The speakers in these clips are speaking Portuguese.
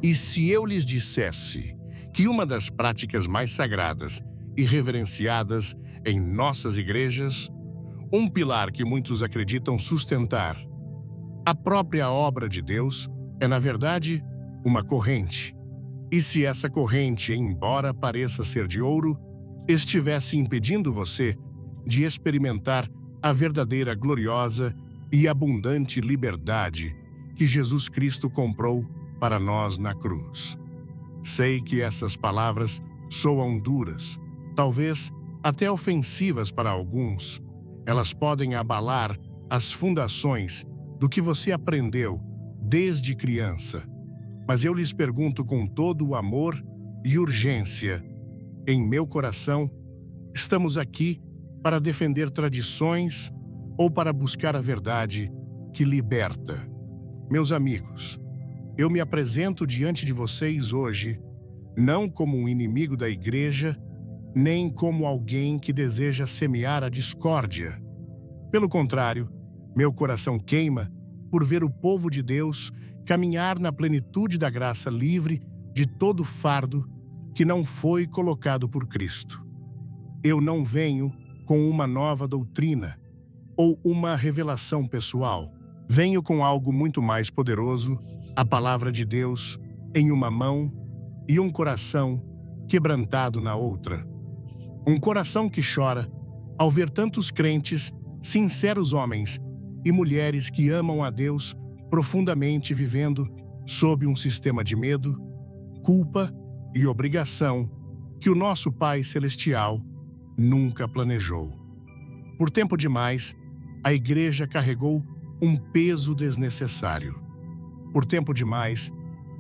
E se eu lhes dissesse que uma das práticas mais sagradas e reverenciadas em nossas igrejas, um pilar que muitos acreditam sustentar, a própria obra de Deus, é, na verdade, uma corrente. E se essa corrente, embora pareça ser de ouro, estivesse impedindo você de experimentar a verdadeira gloriosa e abundante liberdade que Jesus Cristo comprou para nós na cruz. Sei que essas palavras soam duras, talvez até ofensivas para alguns. Elas podem abalar as fundações do que você aprendeu desde criança. Mas eu lhes pergunto com todo o amor e urgência, em meu coração, estamos aqui para defender tradições ou para buscar a verdade que liberta? Meus amigos, eu me apresento diante de vocês hoje não como um inimigo da igreja, nem como alguém que deseja semear a discórdia. Pelo contrário, meu coração queima por ver o povo de Deus caminhar na plenitude da graça livre de todo fardo que não foi colocado por Cristo. Eu não venho com uma nova doutrina ou uma revelação pessoal. Venho com algo muito mais poderoso, a palavra de Deus em uma mão e um coração quebrantado na outra. Um coração que chora ao ver tantos crentes, sinceros homens e mulheres que amam a Deus profundamente vivendo sob um sistema de medo, culpa e obrigação que o nosso Pai Celestial nunca planejou. Por tempo demais, a igreja carregou um peso desnecessário. Por tempo demais,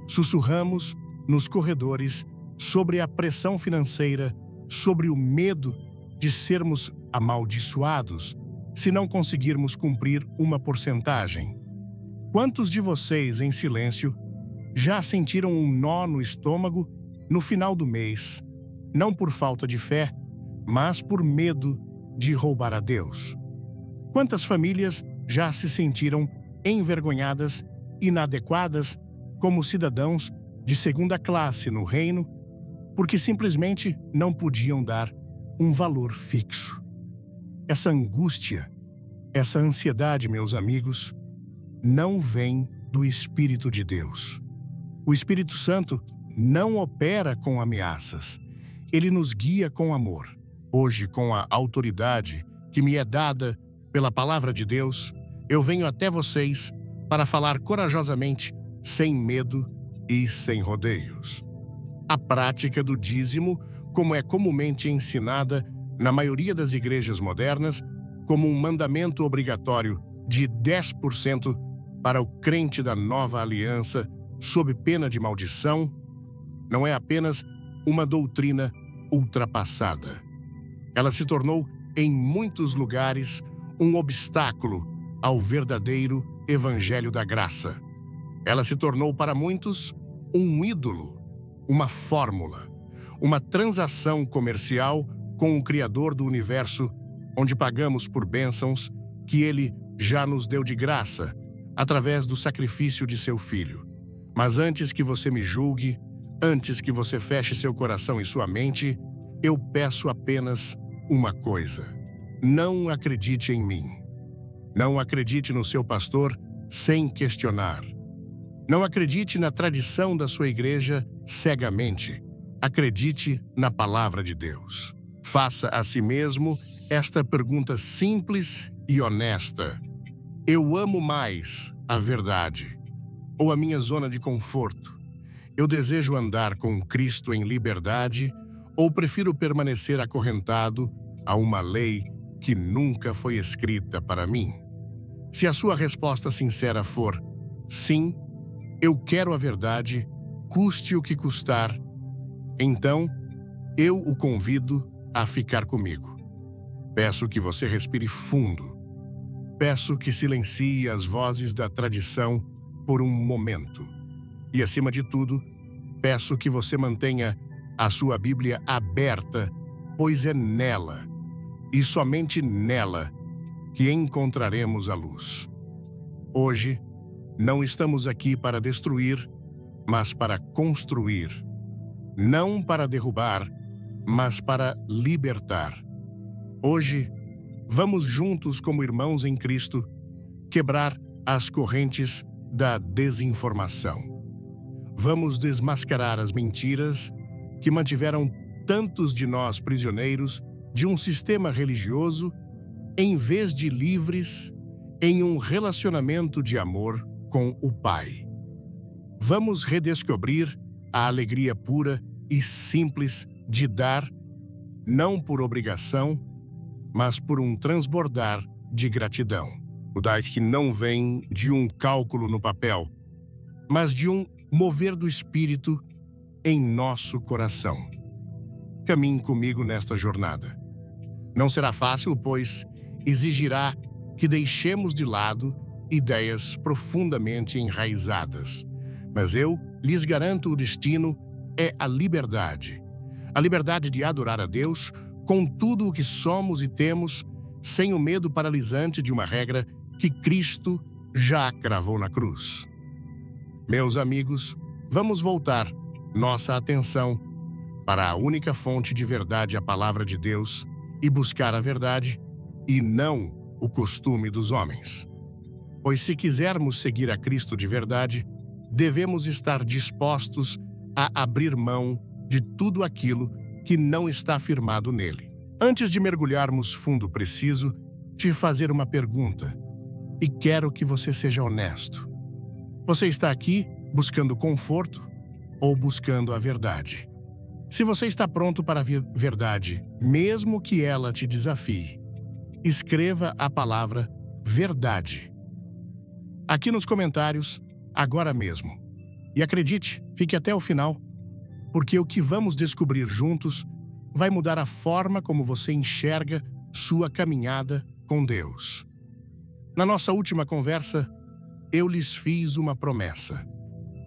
sussurramos nos corredores sobre a pressão financeira, sobre o medo de sermos amaldiçoados se não conseguirmos cumprir uma porcentagem. Quantos de vocês, em silêncio, já sentiram um nó no estômago no final do mês, não por falta de fé, mas por medo de roubar a Deus? Quantas famílias já se sentiram envergonhadas, inadequadas como cidadãos de segunda classe no reino, porque simplesmente não podiam dar um valor fixo? Essa angústia, essa ansiedade, meus amigos, não vem do Espírito de Deus. O Espírito Santo não opera com ameaças. Ele nos guia com amor. Hoje, com a autoridade que me é dada pela palavra de Deus, eu venho até vocês para falar corajosamente, sem medo e sem rodeios. A prática do dízimo, como é comumente ensinada na maioria das igrejas modernas, como um mandamento obrigatório de 10% para o crente da nova aliança, sob pena de maldição, não é apenas uma doutrina ultrapassada. Ela se tornou, em muitos lugares, um obstáculo ao verdadeiro Evangelho da Graça. Ela se tornou para muitos um ídolo, uma fórmula, uma transação comercial com o Criador do Universo, onde pagamos por bênçãos que Ele já nos deu de graça, através do sacrifício de seu Filho. Mas antes que você me julgue, antes que você feche seu coração e sua mente, eu peço apenas uma coisa: não acredite em mim. Não acredite no seu pastor sem questionar. Não acredite na tradição da sua igreja cegamente. Acredite na palavra de Deus. Faça a si mesmo esta pergunta simples e honesta: eu amo mais a verdade ou a minha zona de conforto? Eu desejo andar com Cristo em liberdade ou prefiro permanecer acorrentado a uma lei que nunca foi escrita para mim? Se a sua resposta sincera for sim, eu quero a verdade, custe o que custar, então eu o convido a ficar comigo. Peço que você respire fundo. Peço que silencie as vozes da tradição por um momento. E, acima de tudo, peço que você mantenha a sua Bíblia aberta, pois é nela, e somente nela, que encontraremos a luz. Hoje, não estamos aqui para destruir mas para construir. Não para derrubar, mas para libertar. Hoje, vamos juntos como irmãos em Cristo quebrar as correntes da desinformação. Vamos desmascarar as mentiras que mantiveram tantos de nós prisioneiros de um sistema religioso em vez de livres em um relacionamento de amor com o Pai. Vamos redescobrir a alegria pura e simples de dar, não por obrigação, mas por um transbordar de gratidão. O dar que não vem de um cálculo no papel, mas de um mover do Espírito em nosso coração. Caminhe comigo nesta jornada. Não será fácil, pois exigirá que deixemos de lado ideias profundamente enraizadas. Mas eu lhes garanto, o destino é a liberdade. A liberdade de adorar a Deus com tudo o que somos e temos, sem o medo paralisante de uma regra que Cristo já cravou na cruz. Meus amigos, vamos voltar nossa atenção para a única fonte de verdade, a palavra de Deus, e buscar a verdade e não o costume dos homens. Pois se quisermos seguir a Cristo de verdade, devemos estar dispostos a abrir mão de tudo aquilo que não está firmado nele. Antes de mergulharmos fundo, preciso te fazer uma pergunta, e quero que você seja honesto. Você está aqui buscando conforto ou buscando a verdade? Se você está pronto para a verdade, mesmo que ela te desafie, escreva a palavra verdade aqui nos comentários, agora mesmo. E acredite, fique até o final, porque o que vamos descobrir juntos vai mudar a forma como você enxerga sua caminhada com Deus. Na nossa última conversa, eu lhes fiz uma promessa.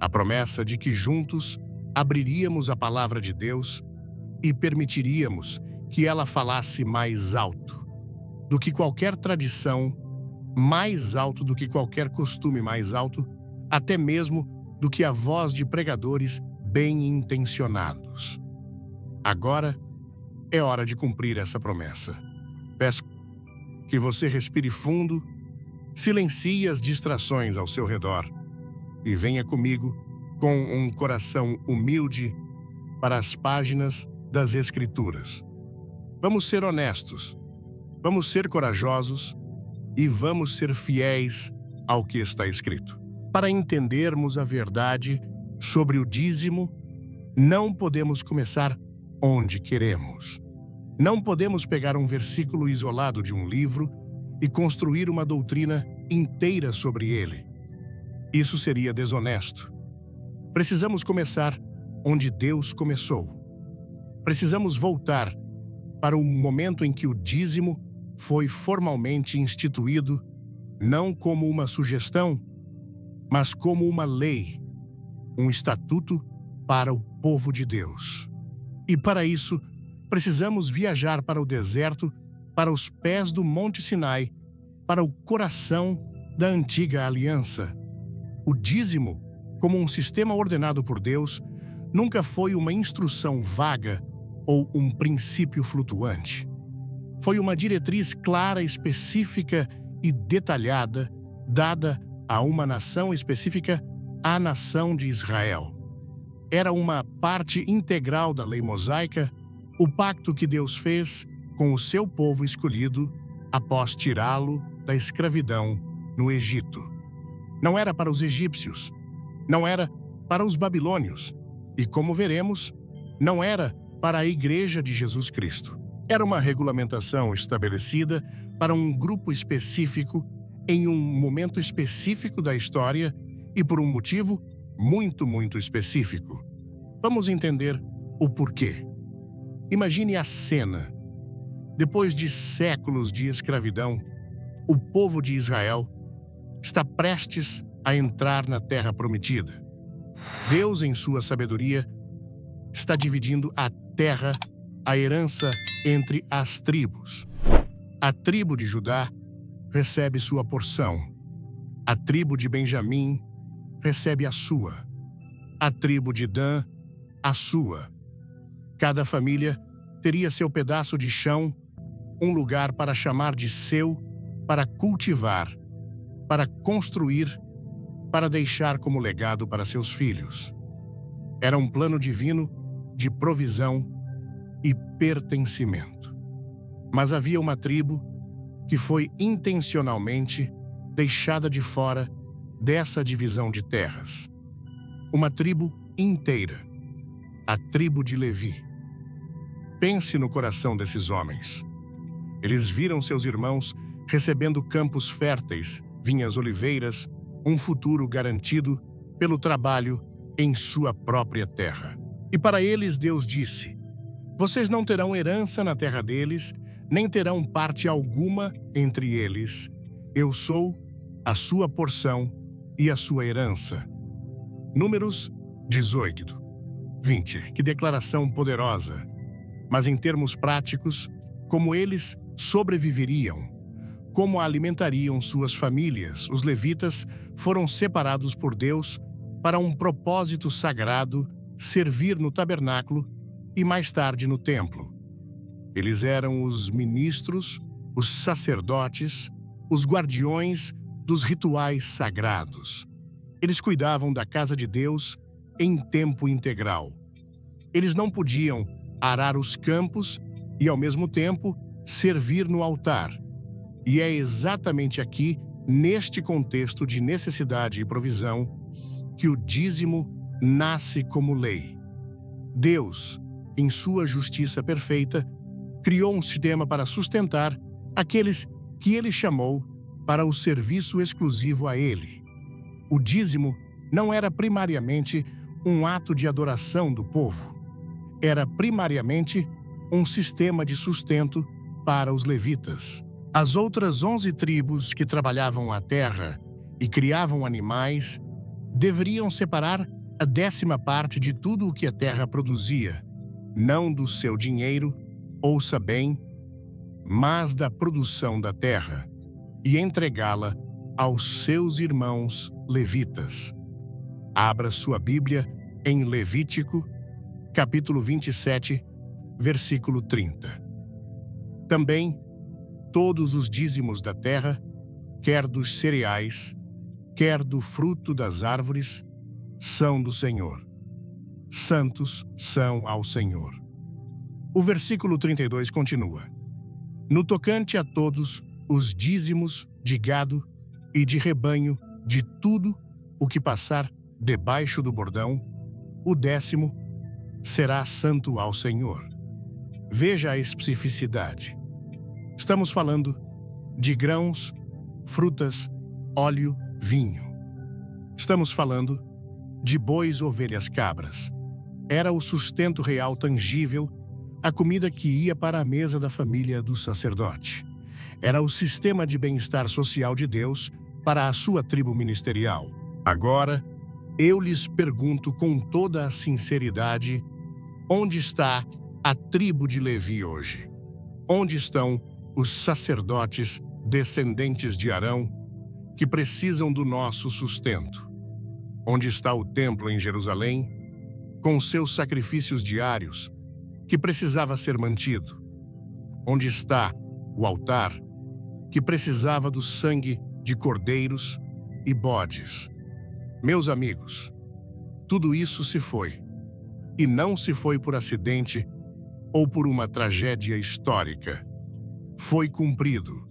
A promessa de que juntos abriríamos a palavra de Deus e permitiríamos que ela falasse mais alto do que qualquer tradição, mais alto do que qualquer costume, mais alto até mesmo do que a voz de pregadores bem-intencionados. Agora é hora de cumprir essa promessa. Peço que você respire fundo, silencie as distrações ao seu redor e venha comigo com um coração humilde para as páginas das Escrituras. Vamos ser honestos, vamos ser corajosos e vamos ser fiéis ao que está escrito. Para entendermos a verdade sobre o dízimo, não podemos começar onde queremos. Não podemos pegar um versículo isolado de um livro e construir uma doutrina inteira sobre ele. Isso seria desonesto. Precisamos começar onde Deus começou. Precisamos voltar para o momento em que o dízimo foi formalmente instituído, não como uma sugestão, mas como uma lei, um estatuto para o povo de Deus. E para isso, precisamos viajar para o deserto, para os pés do Monte Sinai, para o coração da antiga aliança. O dízimo, como um sistema ordenado por Deus, nunca foi uma instrução vaga ou um princípio flutuante. Foi uma diretriz clara, específica e detalhada, dada a uma nação específica, a nação de Israel. Era uma parte integral da lei mosaica, o pacto que Deus fez com o seu povo escolhido após tirá-lo da escravidão no Egito. Não era para os egípcios, não era para os babilônios e, como veremos, não era para a Igreja de Jesus Cristo. Era uma regulamentação estabelecida para um grupo específico, em um momento específico da história e por um motivo muito específico. Vamos entender o porquê. Imagine a cena. Depois de séculos de escravidão, o povo de Israel está prestes a entrar na Terra Prometida. Deus, em sua sabedoria, está dividindo a terra, a herança entre as tribos. A tribo de Judá recebe sua porção. A tribo de Benjamim recebe a sua. a tribo de Dan, a sua. Cada família teria seu pedaço de chão, um lugar para chamar de seu, para cultivar, para construir, para deixar como legado para seus filhos. Era um plano divino de provisão e pertencimento. Mas havia uma tribo que foi intencionalmente deixada de fora dessa divisão de terras. Uma tribo inteira, a tribo de Levi. Pense no coração desses homens. Eles viram seus irmãos recebendo campos férteis, vinhas oliveiras, um futuro garantido pelo trabalho em sua própria terra. E para eles Deus disse: vocês não terão herança na terra deles, nem terão parte alguma entre eles. Eu sou a sua porção e a sua herança. Números 18, 20. Que declaração poderosa! Mas em termos práticos, como eles sobreviveriam, como alimentariam suas famílias, os levitas foram separados por Deus para um propósito sagrado, servir no tabernáculo e mais tarde no templo. Eles eram os ministros, os sacerdotes, os guardiões dos rituais sagrados. Eles cuidavam da casa de Deus em tempo integral. Eles não podiam arar os campos e, ao mesmo tempo, servir no altar. E é exatamente aqui, neste contexto de necessidade e provisão, que o dízimo nasce como lei. Deus, em sua justiça perfeita, criou um sistema para sustentar aqueles que ele chamou para o serviço exclusivo a ele. O dízimo não era primariamente um ato de adoração do povo. Era primariamente um sistema de sustento para os levitas. As outras 11 tribos que trabalhavam a terra e criavam animais deveriam separar a 10ª parte de tudo o que a terra produzia, não do seu dinheiro, ouça bem, mas da produção da terra, e entregá-la aos seus irmãos levitas. Abra sua Bíblia em Levítico, capítulo 27, versículo 30. Também, todos os dízimos da terra, quer dos cereais, quer do fruto das árvores, são do Senhor. Santos são ao Senhor. O versículo 32 continua: no tocante a todos os dízimos de gado e de rebanho, de tudo o que passar debaixo do bordão, o 10º será santo ao Senhor. Veja a especificidade. Estamos falando de grãos, frutas, óleo, vinho. Estamos falando de bois, ovelhas, cabras. Era o sustento real tangível, a comida que ia para a mesa da família do sacerdote. Era o sistema de bem-estar social de Deus para a sua tribo ministerial. Agora, eu lhes pergunto com toda a sinceridade, onde está a tribo de Levi hoje? Onde estão os sacerdotes descendentes de Arão que precisam do nosso sustento? Onde está o templo em Jerusalém, com seus sacrifícios diários, que precisava ser mantido? Onde está o altar, que precisava do sangue de cordeiros e bodes? Meus amigos, tudo isso se foi. E não se foi por acidente ou por uma tragédia histórica. Foi cumprido.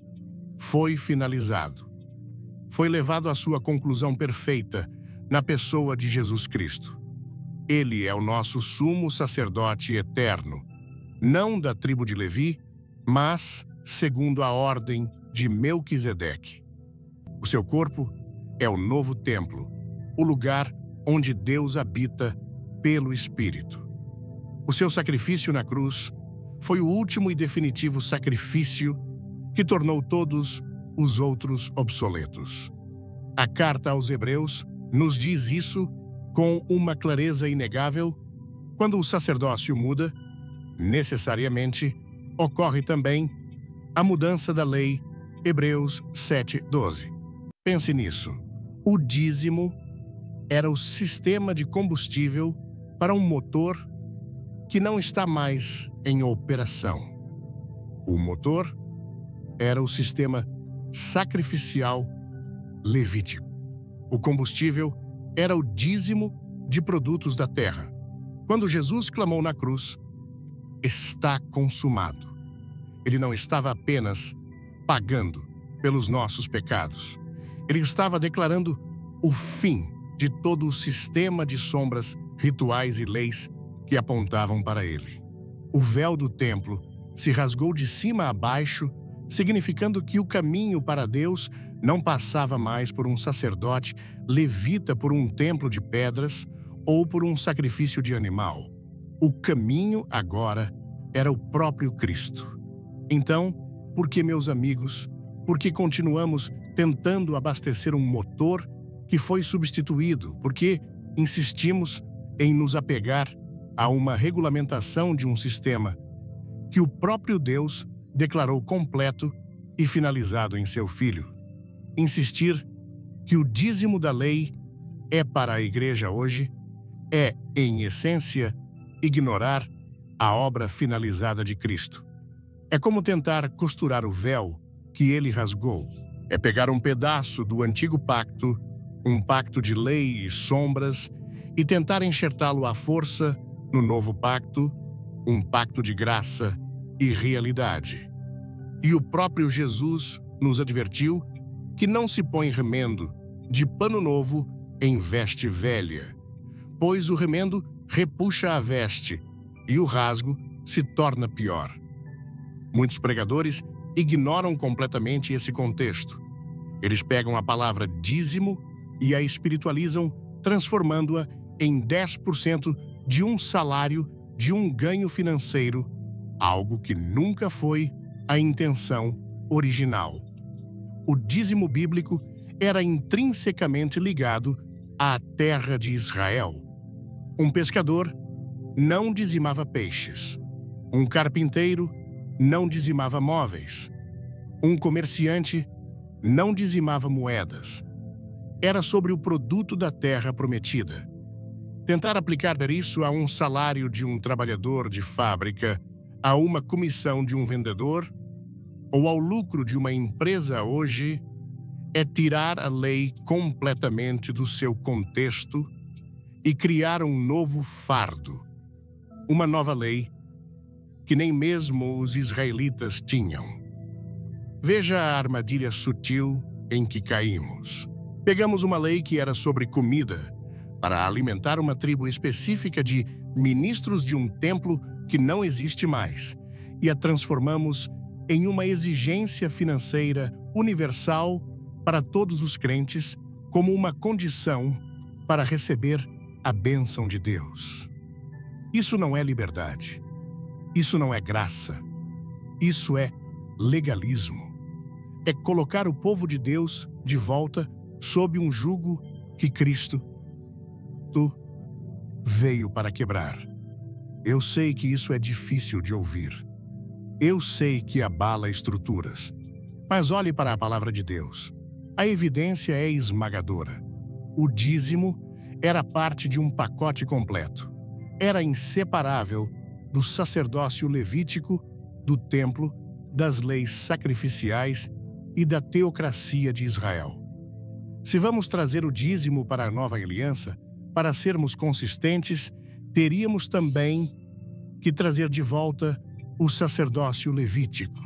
Foi finalizado. Foi levado à sua conclusão perfeita na pessoa de Jesus Cristo. Ele é o nosso sumo sacerdote eterno, não da tribo de Levi, mas segundo a ordem de Melquisedeque. O seu corpo é o novo templo, o lugar onde Deus habita pelo Espírito. O seu sacrifício na cruz foi o último e definitivo sacrifício que tornou todos os outros obsoletos. A carta aos Hebreus nos diz isso com uma clareza inegável. Quando o sacerdócio muda, necessariamente ocorre também a mudança da lei. Hebreus 7:12. Pense nisso. O dízimo era o sistema de combustível para um motor que não está mais em operação. O motor era o sistema sacrificial levítico. O combustível era o dízimo de produtos da terra. Quando Jesus clamou na cruz, "Está consumado", ele não estava apenas pagando pelos nossos pecados. Ele estava declarando o fim de todo o sistema de sombras, rituais e leis que apontavam para ele. O véu do templo se rasgou de cima a baixo, significando que o caminho para Deus não passava mais por um sacerdote levita, por um templo de pedras ou por um sacrifício de animal. O caminho agora era o próprio Cristo. Então, por que, meus amigos, por que continuamos tentando abastecer um motor que foi substituído? Por que insistimos em nos apegar a uma regulamentação de um sistema que o próprio Deus declarou completo e finalizado em seu Filho? Insistir que o dízimo da lei é para a igreja hoje é, em essência, ignorar a obra finalizada de Cristo. É como tentar costurar o véu que ele rasgou. É pegar um pedaço do antigo pacto, um pacto de lei e sombras, e tentar enxertá-lo à força no novo pacto, um pacto de graça e realidade. E o próprio Jesus nos advertiu que não se põe remendo de pano novo em veste velha, pois o remendo repuxa a veste e o rasgo se torna pior. Muitos pregadores ignoram completamente esse contexto. Eles pegam a palavra dízimo e a espiritualizam, transformando-a em 10% de um salário, de um ganho financeiro, algo que nunca foi a intenção original. O dízimo bíblico era intrinsecamente ligado à terra de Israel. Um pescador não dizimava peixes. Um carpinteiro não dizimava móveis. Um comerciante não dizimava moedas. Era sobre o produto da terra prometida. Tentar aplicar isso a um salário de um trabalhador de fábrica, a uma comissão de um vendedor ou ao lucro de uma empresa hoje é tirar a lei completamente do seu contexto e criar um novo fardo, uma nova lei que nem mesmo os israelitas tinham. Veja a armadilha sutil em que caímos. Pegamos uma lei que era sobre comida para alimentar uma tribo específica de ministros de um templo que não existe mais e a transformamos em uma exigência financeira universal para todos os crentes como uma condição para receber a bênção de Deus. Isso não é liberdade. Isso não é graça. Isso é legalismo. É colocar o povo de Deus de volta sob um jugo que Cristo veio para quebrar. Eu sei que isso é difícil de ouvir. Eu sei que abala estruturas. Mas olhe para a palavra de Deus. A evidência é esmagadora. O dízimo era parte de um pacote completo. Era inseparável do sacerdócio levítico, do templo, das leis sacrificiais e da teocracia de Israel. Se vamos trazer o dízimo para a nova aliança, para sermos consistentes, teríamos também que trazer de volta o sacerdócio levítico.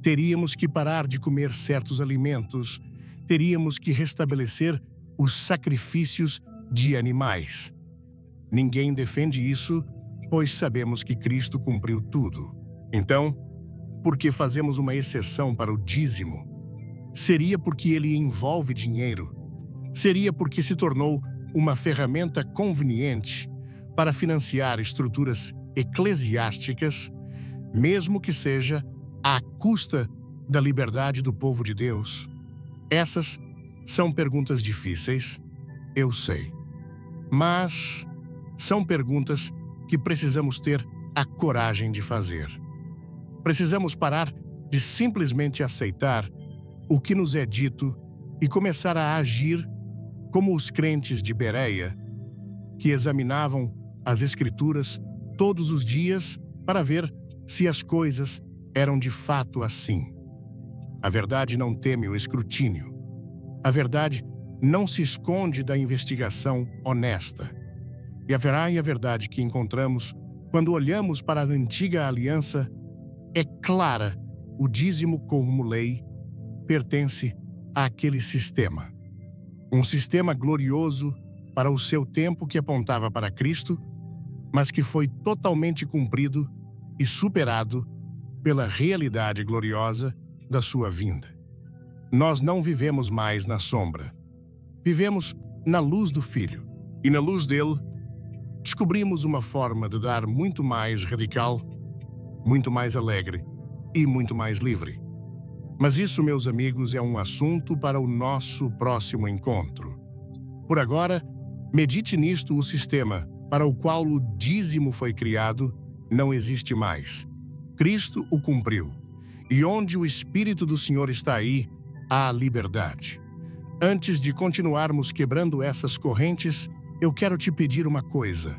Teríamos que parar de comer certos alimentos, teríamos que restabelecer os sacrifícios de animais. Ninguém defende isso, pois sabemos que Cristo cumpriu tudo. Então, por que fazemos uma exceção para o dízimo? Seria porque ele envolve dinheiro? Seria porque se tornou uma ferramenta conveniente para financiar estruturas eclesiásticas, mesmo que seja à custa da liberdade do povo de Deus? Essas são perguntas difíceis, eu sei. Mas são perguntas que precisamos ter a coragem de fazer. Precisamos parar de simplesmente aceitar o que nos é dito e começar a agir como os crentes de Bereia, que examinavam as Escrituras todos os dias para ver se as coisas eram de fato assim. A verdade não teme o escrutínio. A verdade não se esconde da investigação honesta. E a verdade que encontramos quando olhamos para a antiga aliança é clara. O dízimo como lei pertence àquele sistema. Um sistema glorioso para o seu tempo que apontava para Cristo, mas que foi totalmente cumprido e superado pela realidade gloriosa da sua vinda. Nós não vivemos mais na sombra. Vivemos na luz do Filho. E na luz dele, descobrimos uma forma de dar muito mais radical, muito mais alegre e muito mais livre. Mas isso, meus amigos, é um assunto para o nosso próximo encontro. Por agora, medite nisto: o sistema para o qual o dízimo foi criado não existe mais. Cristo o cumpriu. E onde o Espírito do Senhor está, aí há liberdade. Antes de continuarmos quebrando essas correntes, eu quero te pedir uma coisa.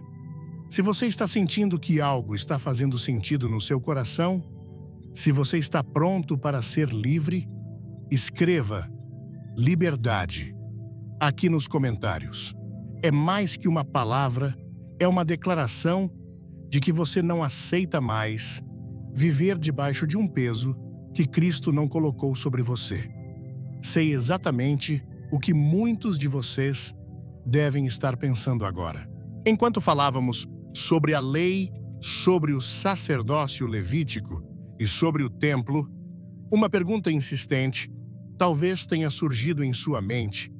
Se você está sentindo que algo está fazendo sentido no seu coração, se você está pronto para ser livre, escreva liberdade aqui nos comentários. É mais que uma palavra, é uma declaração de que você não aceita mais viver debaixo de um peso que Cristo não colocou sobre você. Sei exatamente o que muitos de vocês devem estar pensando agora. Enquanto falávamos sobre a lei, sobre o sacerdócio levítico e sobre o templo, uma pergunta insistente talvez tenha surgido em sua mente,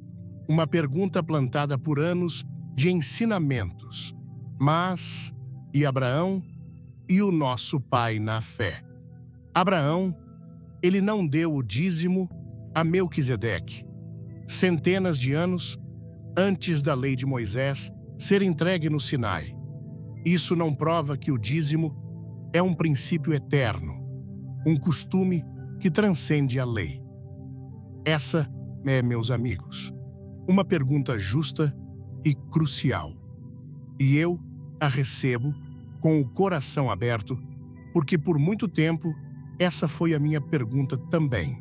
uma pergunta plantada por anos de ensinamentos. Mas, e Abraão e o nosso pai na fé? Abraão, ele não deu o dízimo a Melquisedeque, centenas de anos antes da lei de Moisés ser entregue no Sinai. Isso não prova que o dízimo é um princípio eterno, um costume que transcende a lei. Essa é, meus amigos, uma pergunta justa e crucial. E eu a recebo com o coração aberto, porque por muito tempo essa foi a minha pergunta também.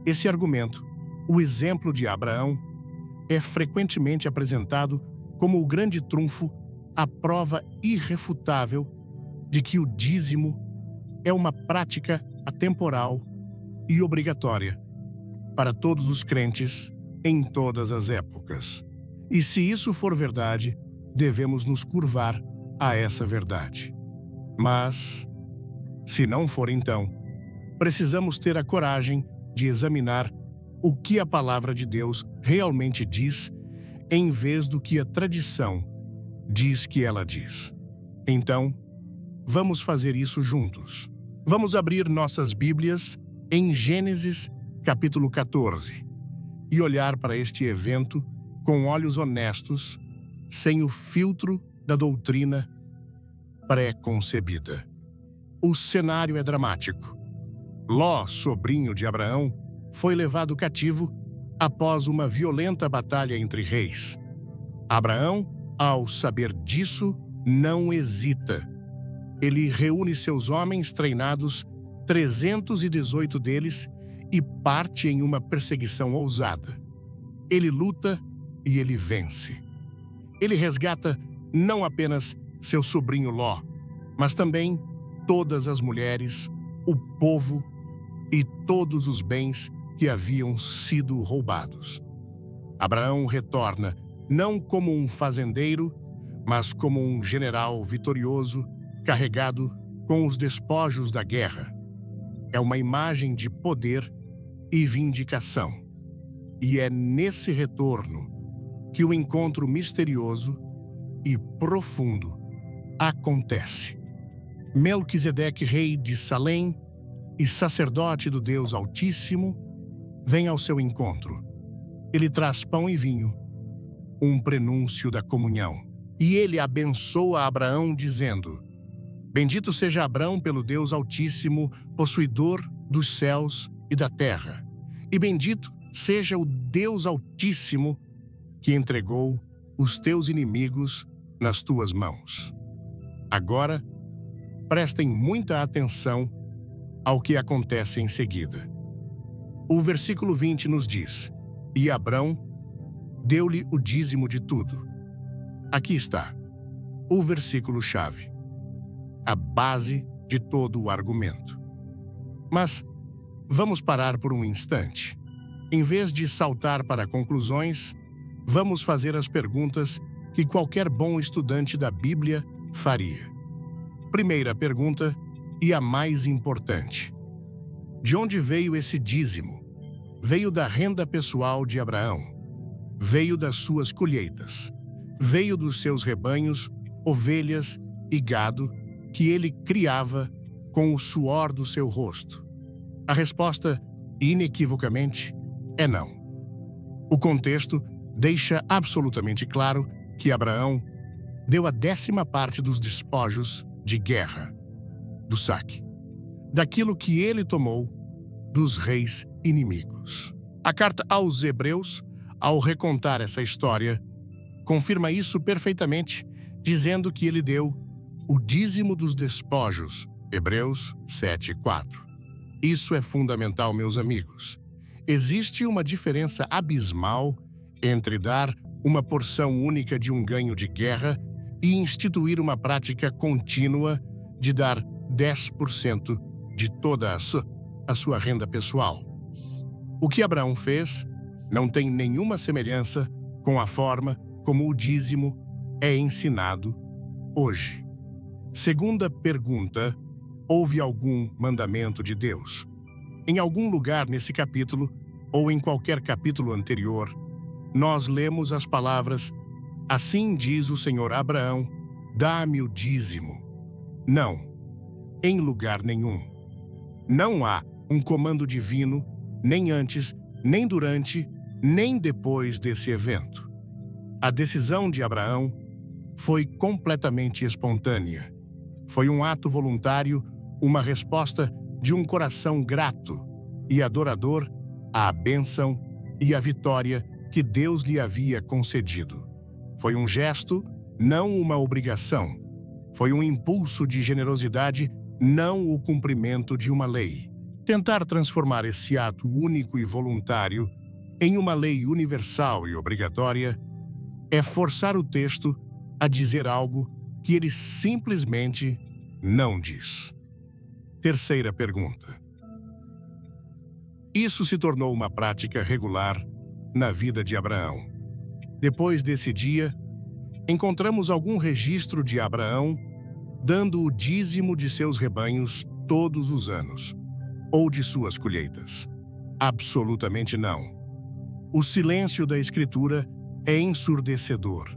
Esse argumento, o exemplo de Abraão, é frequentemente apresentado como o grande trunfo, a prova irrefutável de que o dízimo é uma prática atemporal e obrigatória para todos os crentes em todas as épocas. E se isso for verdade, devemos nos curvar a essa verdade. Mas, se não for então, precisamos ter a coragem de examinar o que a palavra de Deus realmente diz, em vez do que a tradição diz que ela diz. Então, vamos fazer isso juntos. Vamos abrir nossas Bíblias em Gênesis, capítulo 14, e olhar para este evento com olhos honestos, sem o filtro da doutrina pré-concebida. O cenário é dramático. Ló, sobrinho de Abraão, foi levado cativo após uma violenta batalha entre reis. Abraão, ao saber disso, não hesita. Ele reúne seus homens treinados, 318 deles, e parte em uma perseguição ousada. Ele luta e ele vence. Ele resgata não apenas seu sobrinho Ló, mas também todas as mulheres, o povo e todos os bens que haviam sido roubados. Abraão retorna não como um fazendeiro, mas como um general vitorioso carregado com os despojos da guerra. É uma imagem de poder e vindicação. E é nesse retorno que o encontro misterioso e profundo acontece. Melquisedeque, rei de Salém e sacerdote do Deus Altíssimo, vem ao seu encontro. Ele traz pão e vinho, um prenúncio da comunhão. E ele abençoa Abraão, dizendo: Bendito seja Abraão pelo Deus Altíssimo, possuidor dos céus e da terra. E bendito seja o Deus Altíssimo que entregou os teus inimigos nas tuas mãos. Agora, prestem muita atenção ao que acontece em seguida. O versículo 20 nos diz: E Abrão deu-lhe o dízimo de tudo. Aqui está o versículo-chave, a base de todo o argumento. Mas vamos parar por um instante. Em vez de saltar para conclusões, vamos fazer as perguntas que qualquer bom estudante da Bíblia faria. Primeira pergunta, e a mais importante: de onde veio esse dízimo? Veio da renda pessoal de Abraão. Veio das suas colheitas. Veio dos seus rebanhos, ovelhas e gado que ele criava com o suor do seu rosto. A resposta, inequivocamente, é não. O contexto deixa absolutamente claro que Abraão deu a 10ª parte dos despojos de guerra, do saque, daquilo que ele tomou dos reis inimigos. A carta aos Hebreus, ao recontar essa história, confirma isso perfeitamente, dizendo que ele deu o dízimo dos despojos, Hebreus 7:4. Isso é fundamental, meus amigos. Existe uma diferença abismal entre dar uma porção única de um ganho de guerra e instituir uma prática contínua de dar 10% de toda a sua renda pessoal. O que Abraão fez não tem nenhuma semelhança com a forma como o dízimo é ensinado hoje. Segunda pergunta: houve algum mandamento de Deus? Em algum lugar nesse capítulo, ou em qualquer capítulo anterior, nós lemos as palavras: assim diz o Senhor a Abraão, dá-me o dízimo. Não, em lugar nenhum. Não há um comando divino, nem antes, nem durante, nem depois desse evento. A decisão de Abraão foi completamente espontânea. Foi um ato voluntário, uma resposta de um coração grato e adorador à bênção e à vitória que Deus lhe havia concedido. Foi um gesto, não uma obrigação. Foi um impulso de generosidade, não o cumprimento de uma lei. Tentar transformar esse ato único e voluntário em uma lei universal e obrigatória é forçar o texto a dizer algo que ele simplesmente não diz. Terceira pergunta. Isso se tornou uma prática regular na vida de Abraão. Depois desse dia, encontramos algum registro de Abraão dando o dízimo de seus rebanhos todos os anos, ou de suas colheitas? Absolutamente não. O silêncio da Escritura é ensurdecedor.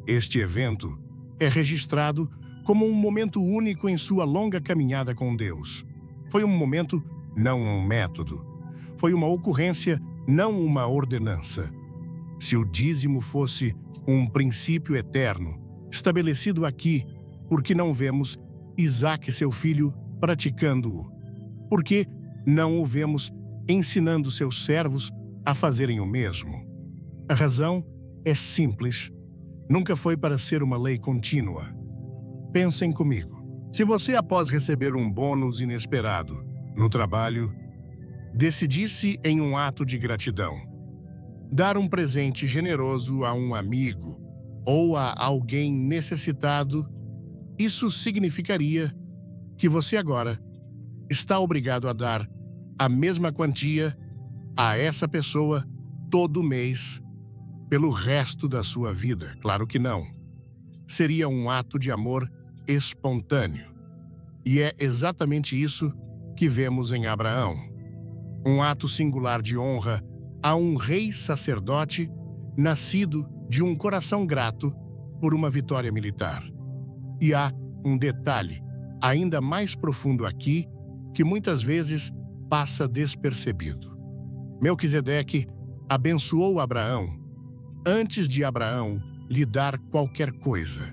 Este evento é registrado como um momento único em sua longa caminhada com Deus. Foi um momento, não um método. Foi uma ocorrência, não uma ordenança. Se o dízimo fosse um princípio eterno, estabelecido aqui, por que não vemos Isaque, seu filho, praticando-o? Por que não o vemos ensinando seus servos a fazerem o mesmo? A razão é simples. Nunca foi para ser uma lei contínua. Pensem comigo. Se você, após receber um bônus inesperado no trabalho, decidisse em um ato de gratidão dar um presente generoso a um amigo ou a alguém necessitado, isso significaria que você agora está obrigado a dar a mesma quantia a essa pessoa todo mês pelo resto da sua vida. Claro que não. Seria um ato de amor espontâneo. E é exatamente isso que vemos em Abraão. Um ato singular de honra a um rei sacerdote nascido de um coração grato por uma vitória militar. E há um detalhe ainda mais profundo aqui que muitas vezes passa despercebido. Melquisedeque abençoou Abraão antes de Abraão lhe dar qualquer coisa.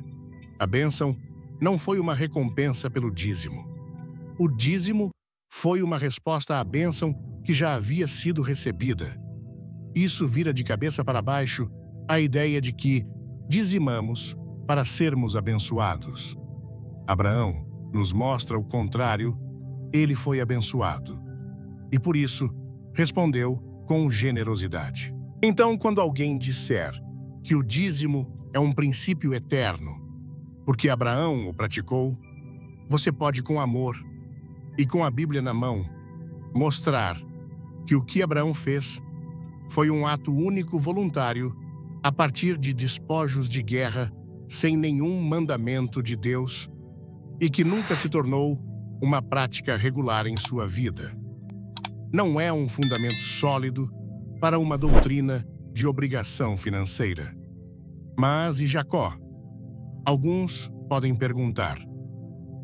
A bênção não foi uma recompensa pelo dízimo. O dízimo foi uma resposta à bênção que já havia sido recebida. Isso vira de cabeça para baixo a ideia de que dizimamos para sermos abençoados. Abraão nos mostra o contrário, ele foi abençoado. E por isso, respondeu com generosidade. Então, quando alguém disser que o dízimo é um princípio eterno, porque Abraão o praticou, você pode, com amor e com a Bíblia na mão, mostrar que o que Abraão fez foi um ato único voluntário a partir de despojos de guerra sem nenhum mandamento de Deus e que nunca se tornou uma prática regular em sua vida. Não é um fundamento sólido para uma doutrina de obrigação financeira. Mas e Jacó? Alguns podem perguntar.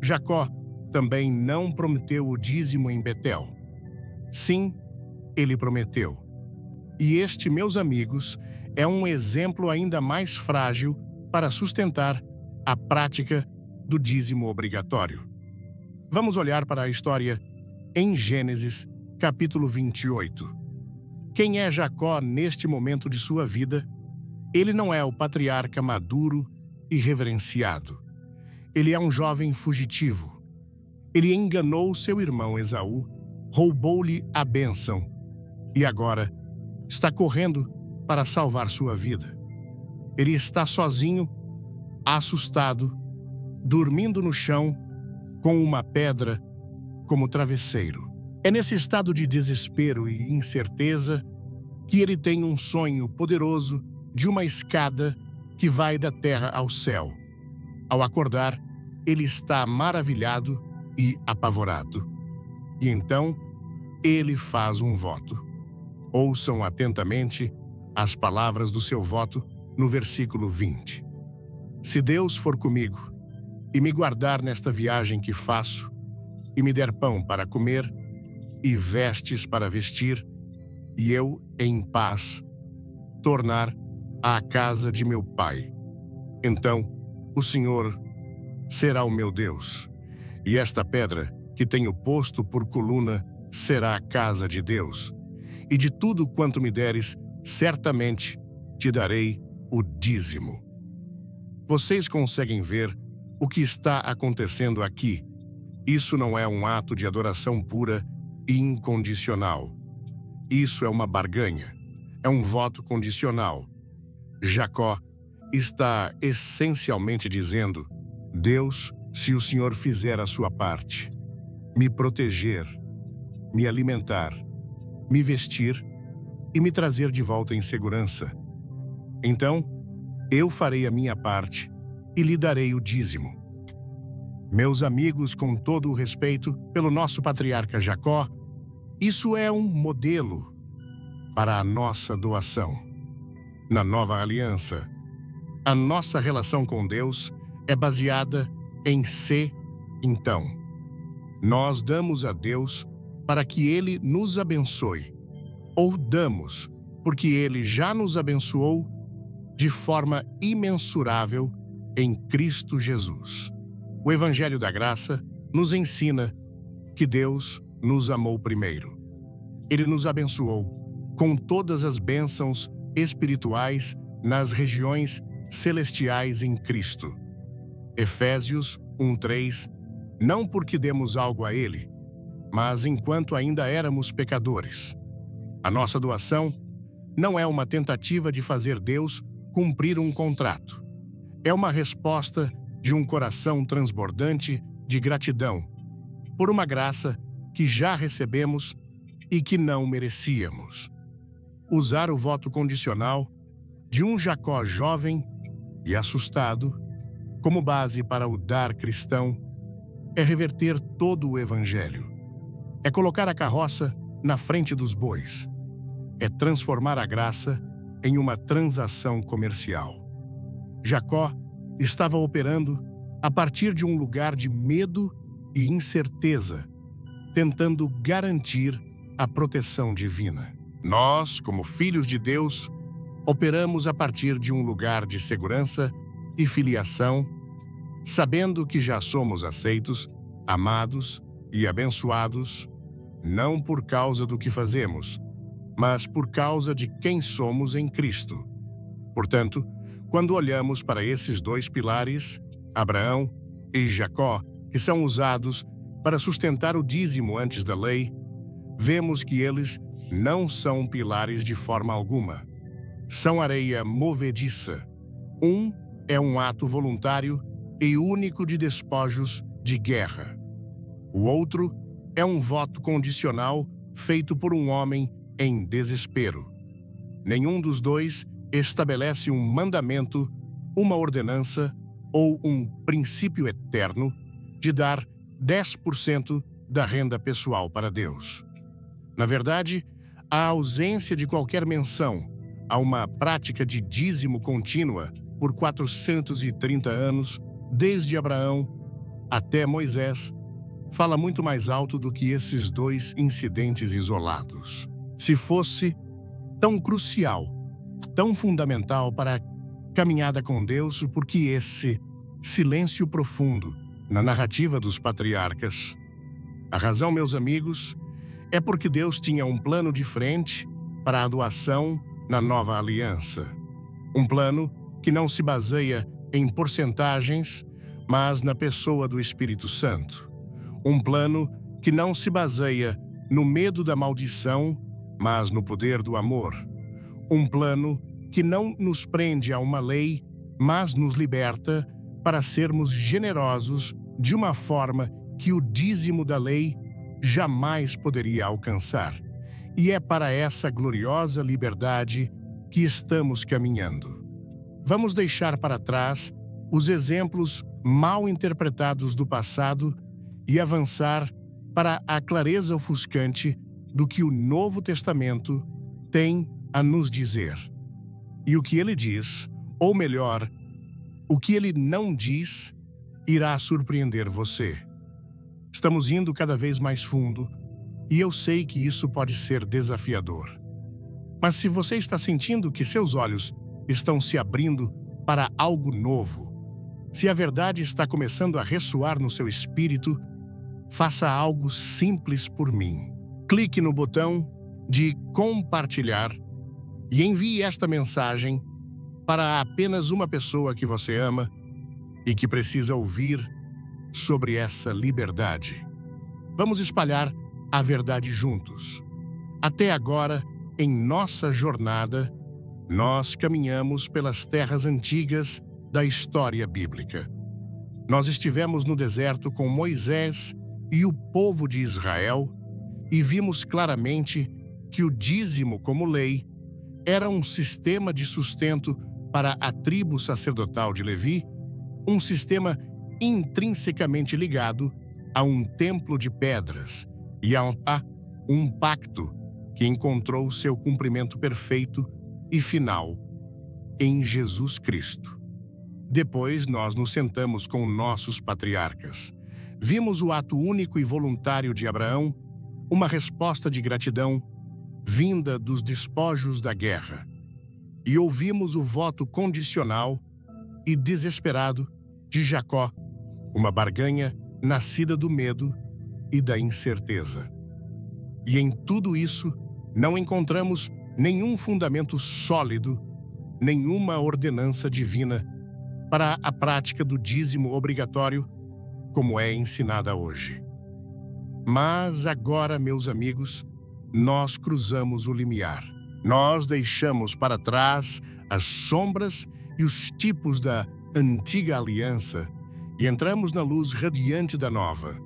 Jacó também não prometeu o dízimo em Betel. Sim, ele prometeu. E este, meus amigos, é um exemplo ainda mais frágil para sustentar a prática do dízimo obrigatório. Vamos olhar para a história em Gênesis, capítulo 28. Quem é Jacó neste momento de sua vida? Ele não é o patriarca maduro e reverenciado. Ele é um jovem fugitivo. Ele enganou seu irmão Esaú, roubou-lhe a bênção e agora está correndo para salvar sua vida. Ele está sozinho, assustado, dormindo no chão, com uma pedra como travesseiro. É nesse estado de desespero e incerteza que ele tem um sonho poderoso de uma escada que vai da terra ao céu. Ao acordar, ele está maravilhado e apavorado. E então, ele faz um voto. Ouçam atentamente as palavras do seu voto no versículo 20. Se Deus for comigo e me guardar nesta viagem que faço, e me der pão para comer e vestes para vestir, e eu, em paz, tornar à casa de meu pai, então o Senhor será o meu Deus, e esta pedra que tenho posto por coluna será a casa de Deus, e de tudo quanto me deres, certamente te darei o dízimo. Vocês conseguem ver o que está acontecendo aqui? Isso não é um ato de adoração pura e incondicional. Isso é uma barganha, é um voto condicional. Jacó está essencialmente dizendo: Deus, se o Senhor fizer a sua parte, me proteger, me alimentar, me vestir e me trazer de volta em segurança, então eu farei a minha parte e lhe darei o dízimo. Meus amigos, com todo o respeito pelo nosso patriarca Jacó, isso é um modelo para a nossa doação. Na nova aliança, a nossa relação com Deus é baseada em se, então. Nós damos a Deus para que Ele nos abençoe, ou damos porque Ele já nos abençoou de forma imensurável em Cristo Jesus. O Evangelho da Graça nos ensina que Deus nos amou primeiro. Ele nos abençoou com todas as bênçãos espirituais nas regiões celestiais em Cristo. Efésios 1:3, não porque demos algo a Ele, mas enquanto ainda éramos pecadores. A nossa doação não é uma tentativa de fazer Deus cumprir um contrato. É uma resposta de um coração transbordante de gratidão por uma graça que já recebemos e que não merecíamos. Usar o voto condicional de um Jacó jovem e assustado como base para o dar cristão é reverter todo o Evangelho. É colocar a carroça na frente dos bois. É transformar a graça em uma transação comercial. Jacó estava operando a partir de um lugar de medo e incerteza, tentando garantir a proteção divina. Nós, como filhos de Deus, operamos a partir de um lugar de segurança e filiação, sabendo que já somos aceitos, amados e abençoados, não por causa do que fazemos, mas por causa de quem somos em Cristo. Portanto, quando olhamos para esses dois pilares, Abraão e Jacó, que são usados para sustentar o dízimo antes da lei, vemos que eles não são pilares de forma alguma. São areia movediça. Um é um ato voluntário e único de despojos de guerra. O outro é um voto condicional feito por um homem em desespero. Nenhum dos dois estabelece um mandamento, uma ordenança ou um princípio eterno de dar 10% da renda pessoal para Deus. Na verdade, a ausência de qualquer menção a uma prática de dízimo contínua por 430 anos, desde Abraão até Moisés, fala muito mais alto do que esses dois incidentes isolados. Se fosse tão crucial, tão fundamental para a caminhada com Deus, por que esse silêncio profundo na narrativa dos patriarcas? A razão, meus amigos, é porque Deus tinha um plano diferente para a doação na nova aliança. Um plano que não se baseia em porcentagens, mas na pessoa do Espírito Santo. Um plano que não se baseia no medo da maldição, mas no poder do amor. Um plano que não nos prende a uma lei, mas nos liberta para sermos generosos de uma forma que o dízimo da lei jamais poderia alcançar. E é para essa gloriosa liberdade que estamos caminhando. Vamos deixar para trás os exemplos mal interpretados do passado e avançar para a clareza ofuscante do que o Novo Testamento tem a nos dizer. E o que ele diz, ou melhor, o que ele não diz, irá surpreender você. Estamos indo cada vez mais fundo, e eu sei que isso pode ser desafiador. Mas se você está sentindo que seus olhos estão se abrindo para algo novo, se a verdade está começando a ressoar no seu espírito, faça algo simples por mim. Clique no botão de compartilhar e envie esta mensagem para apenas uma pessoa que você ama e que precisa ouvir sobre essa liberdade. Vamos espalhar a verdade juntos. Até agora, em nossa jornada, nós caminhamos pelas terras antigas da história bíblica. Nós estivemos no deserto com Moisés e o povo de Israel e vimos claramente que o dízimo como lei era um sistema de sustento para a tribo sacerdotal de Levi, um sistema intrinsecamente ligado a um templo de pedras e a um pacto que encontrou seu cumprimento perfeito e final em Jesus Cristo. Depois nós nos sentamos com nossos patriarcas. Vimos o ato único e voluntário de Abraão, uma resposta de gratidão vinda dos despojos da guerra. E ouvimos o voto condicional e desesperado de Jacó, uma barganha nascida do medo e da incerteza. E em tudo isso, não encontramos nenhum fundamento sólido, nenhuma ordenança divina para a prática do dízimo obrigatório, como é ensinada hoje. Mas agora, meus amigos, nós cruzamos o limiar. Nós deixamos para trás as sombras e os tipos da antiga aliança e entramos na luz radiante da nova.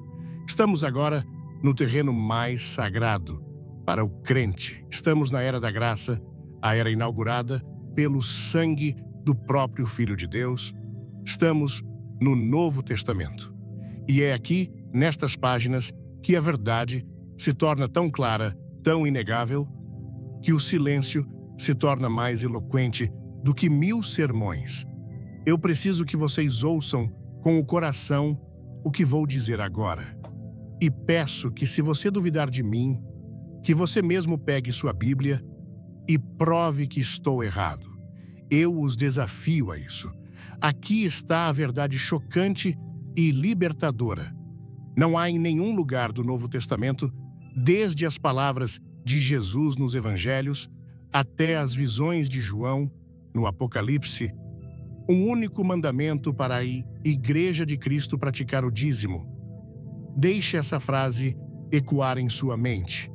Estamos agora no terreno mais sagrado para o crente. Estamos na Era da Graça, a era inaugurada pelo sangue do próprio Filho de Deus. Estamos no Novo Testamento. E é aqui, nestas páginas, que a verdade se torna tão clara, tão inegável, que o silêncio se torna mais eloquente do que 1000 sermões. Eu preciso que vocês ouçam com o coração o que vou dizer agora. E peço que, se você duvidar de mim, que você mesmo pegue sua Bíblia e prove que estou errado. Eu os desafio a isso. Aqui está a verdade chocante e libertadora. Não há em nenhum lugar do Novo Testamento, desde as palavras de Jesus nos Evangelhos até as visões de João, no Apocalipse, um único mandamento para a Igreja de Cristo praticar o dízimo. Deixe essa frase ecoar em sua mente.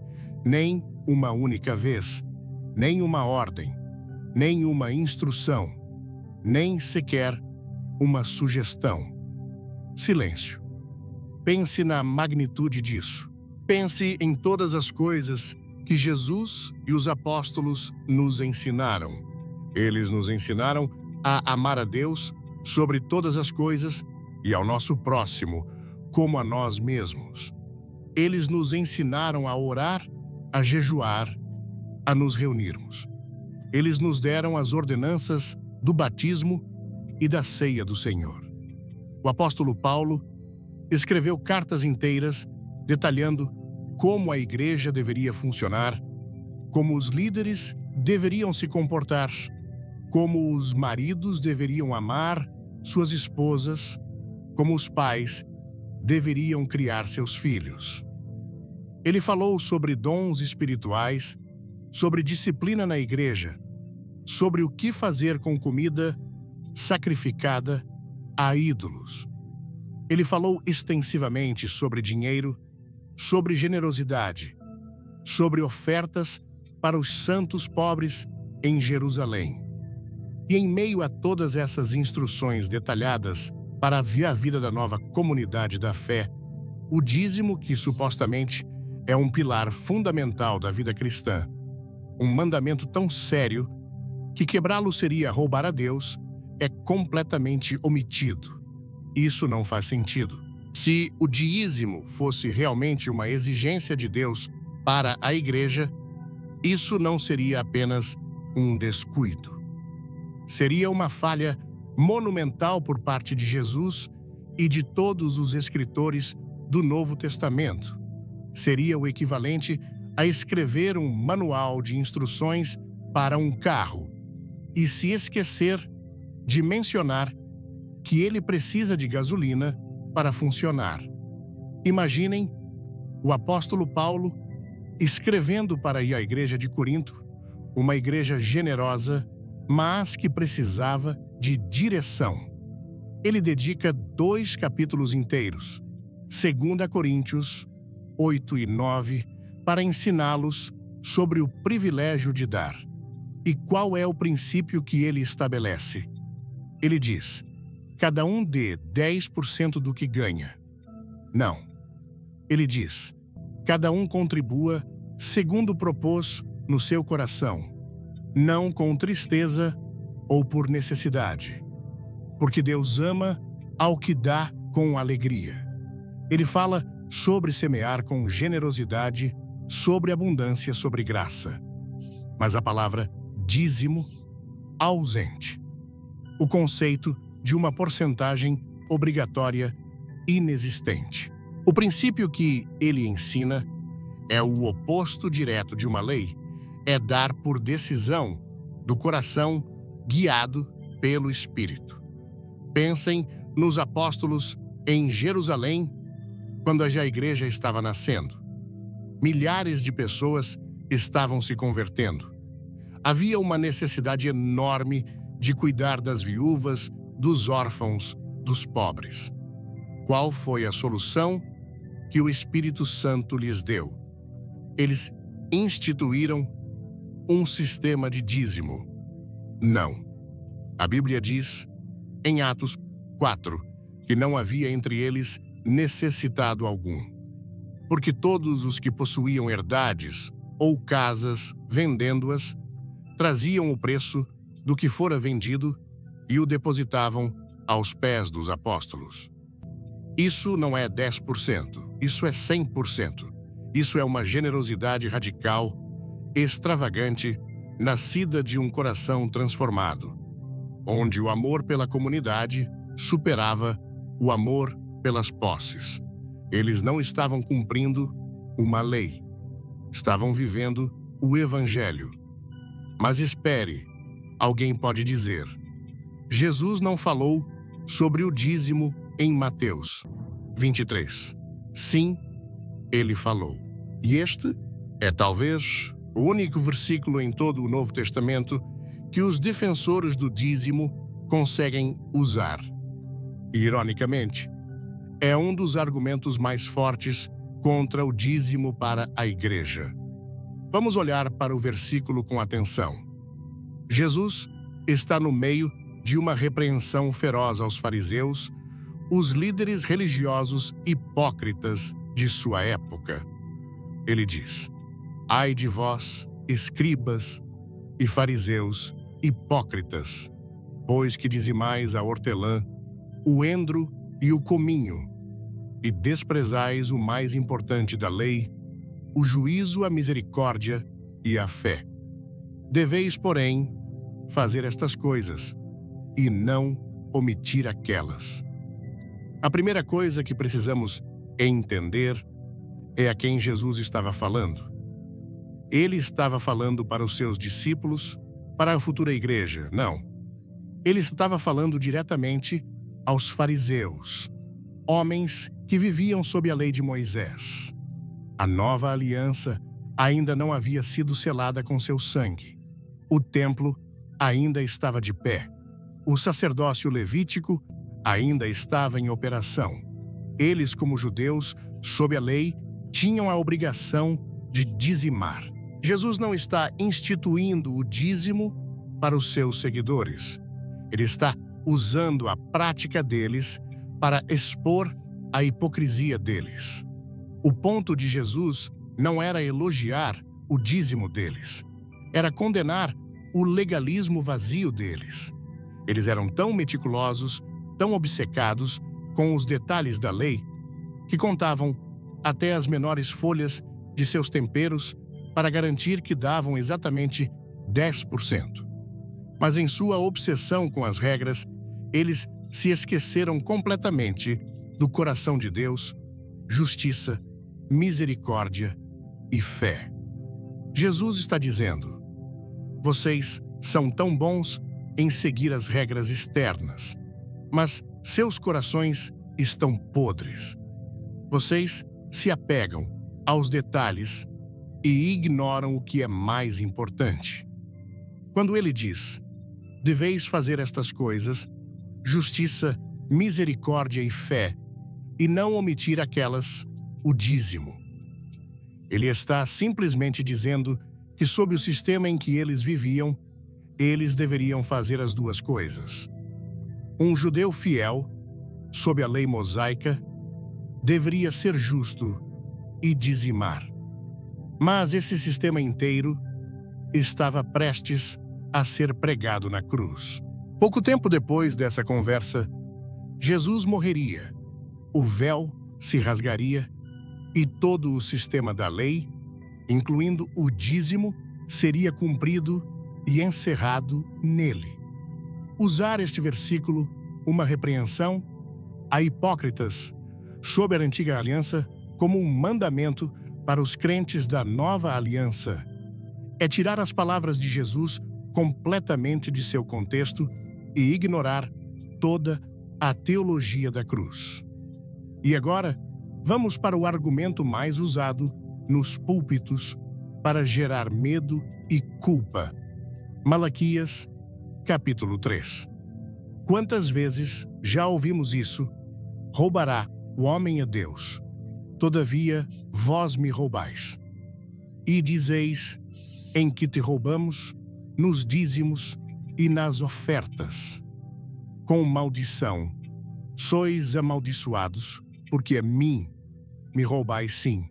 Nem uma única vez, nem uma ordem, nem uma instrução, nem sequer uma sugestão. Silêncio. Pense na magnitude disso. Pense em todas as coisas que Jesus e os apóstolos nos ensinaram. Eles nos ensinaram a amar a Deus sobre todas as coisas e ao nosso próximo como a nós mesmos. Eles nos ensinaram a orar, a jejuar, a nos reunirmos. Eles nos deram as ordenanças do batismo e da ceia do Senhor. O apóstolo Paulo escreveu cartas inteiras detalhando como a igreja deveria funcionar, como os líderes deveriam se comportar, como os maridos deveriam amar suas esposas, como os pais deveriam criar seus filhos. Ele falou sobre dons espirituais, sobre disciplina na igreja, sobre o que fazer com comida sacrificada a ídolos. Ele falou extensivamente sobre dinheiro, sobre generosidade, sobre ofertas para os santos pobres em Jerusalém. E em meio a todas essas instruções detalhadas para a vida da nova comunidade da fé, o dízimo, que supostamente é um pilar fundamental da vida cristã, um mandamento tão sério que quebrá-lo seria roubar a Deus, é completamente omitido. Isso não faz sentido. Se o dízimo fosse realmente uma exigência de Deus para a igreja, isso não seria apenas um descuido. Seria uma falha monumental por parte de Jesus e de todos os escritores do Novo Testamento. Seria o equivalente a escrever um manual de instruções para um carro e se esquecer de mencionar que ele precisa de gasolina para funcionar. Imaginem o apóstolo Paulo escrevendo para a igreja de Corinto, uma igreja generosa, mas que precisava de direção. Ele dedica 2 capítulos inteiros, 2 Coríntios 8 e 9, para ensiná-los sobre o privilégio de dar. E qual é o princípio que ele estabelece? Ele diz: cada um dê 10% do que ganha. Não. Ele diz: cada um contribua segundo propôs no seu coração, não com tristeza ou por necessidade, porque Deus ama ao que dá com alegria. Ele fala sobre semear com generosidade, sobre abundância, sobre graça. Mas a palavra dízimo, ausente. O conceito de uma porcentagem obrigatória inexistente. O princípio que ele ensina é o oposto direto de uma lei, é dar por decisão do coração guiado pelo Espírito. Pensem nos apóstolos em Jerusalém, quando a igreja estava nascendo. Milhares de pessoas estavam se convertendo. Havia uma necessidade enorme de cuidar das viúvas, dos órfãos, dos pobres. Qual foi a solução que o Espírito Santo lhes deu? Eles instituíram um sistema de dízimo. Não. A Bíblia diz, em Atos 4, que não havia entre eles necessitado algum, porque todos os que possuíam herdades ou casas, vendendo-as, traziam o preço do que fora vendido e o depositavam aos pés dos apóstolos. Isso não é 10%, isso é 100%. Isso é uma generosidade radical, extravagante, nascida de um coração transformado, onde o amor pela comunidade superava o amor pelas posses. Eles não estavam cumprindo uma lei, estavam vivendo o Evangelho. Mas espere, alguém pode dizer: Jesus não falou sobre o dízimo em Mateus 23. Sim, ele falou. E este é talvez o único versículo em todo o Novo Testamento que os defensores do dízimo conseguem usar. E, ironicamente, é um dos argumentos mais fortes contra o dízimo para a igreja. Vamos olhar para o versículo com atenção. Jesus está no meio de uma repreensão feroz aos fariseus, os líderes religiosos hipócritas de sua época. Ele diz: ai de vós, escribas e fariseus hipócritas, pois que dizimais a hortelã, o endro e o cominho, e desprezais o mais importante da lei, o juízo, a misericórdia e a fé. Deveis, porém, fazer estas coisas, e não omitir aquelas. A primeira coisa que precisamos entender é a quem Jesus estava falando. Ele estava falando para os seus discípulos, para a futura igreja, não. Ele estava falando diretamente aos fariseus, homens que viviam sob a lei de Moisés. A nova aliança ainda não havia sido selada com seu sangue. O templo ainda estava de pé. O sacerdócio levítico ainda estava em operação. Eles, como judeus, sob a lei, tinham a obrigação de dizimar. Jesus não está instituindo o dízimo para os seus seguidores. Ele está usando a prática deles para expor a hipocrisia deles. O ponto de Jesus não era elogiar o dízimo deles, era condenar o legalismo vazio deles. Eles eram tão meticulosos, tão obcecados com os detalhes da lei, que contavam até as menores folhas de seus temperos para garantir que davam exatamente 10%. Mas em sua obsessão com as regras, eles se esqueceram completamente do coração de Deus, justiça, misericórdia e fé. Jesus está dizendo: vocês são tão bons em seguir as regras externas, mas seus corações estão podres. Vocês se apegam aos detalhes e ignoram o que é mais importante. Quando ele diz: deveis fazer estas coisas, justiça, misericórdia e fé, e não omitir aquelas, o dízimo. Ele está simplesmente dizendo que, sob o sistema em que eles viviam, eles deveriam fazer as duas coisas. Um judeu fiel, sob a lei mosaica, deveria ser justo e dizimar. Mas esse sistema inteiro estava prestes a ser pregado na cruz. Pouco tempo depois dessa conversa, Jesus morreria, o véu se rasgaria e todo o sistema da lei, incluindo o dízimo, seria cumprido e encerrado nele. Usar este versículo, uma repreensão a hipócritas sob a antiga aliança, como um mandamento para os crentes da nova aliança, é tirar as palavras de Jesus completamente de seu contexto e ignorar toda a teologia da cruz. E agora, vamos para o argumento mais usado nos púlpitos para gerar medo e culpa. Malaquias, capítulo 3. Quantas vezes já ouvimos isso? Roubará o homem a Deus. Todavia, vós me roubais. E dizeis: em que te roubamos? Nos dízimos e nas ofertas. Com maldição, sois amaldiçoados, porque a mim me roubais sim,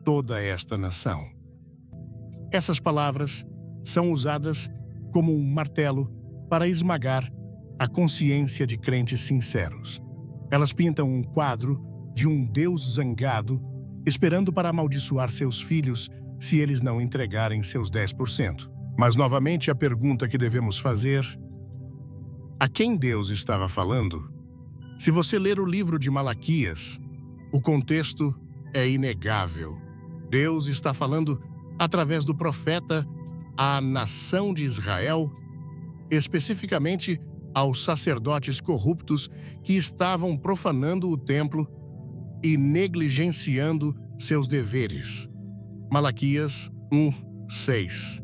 toda esta nação. Essas palavras são usadas como um martelo para esmagar a consciência de crentes sinceros. Elas pintam um quadro de um Deus zangado, esperando para amaldiçoar seus filhos se eles não entregarem seus 10%. Mas, novamente, a pergunta que devemos fazer: a quem Deus estava falando? Se você ler o livro de Malaquias, o contexto é inegável. Deus está falando através do profeta à nação de Israel, especificamente aos sacerdotes corruptos que estavam profanando o templo e negligenciando seus deveres. Malaquias 1:6.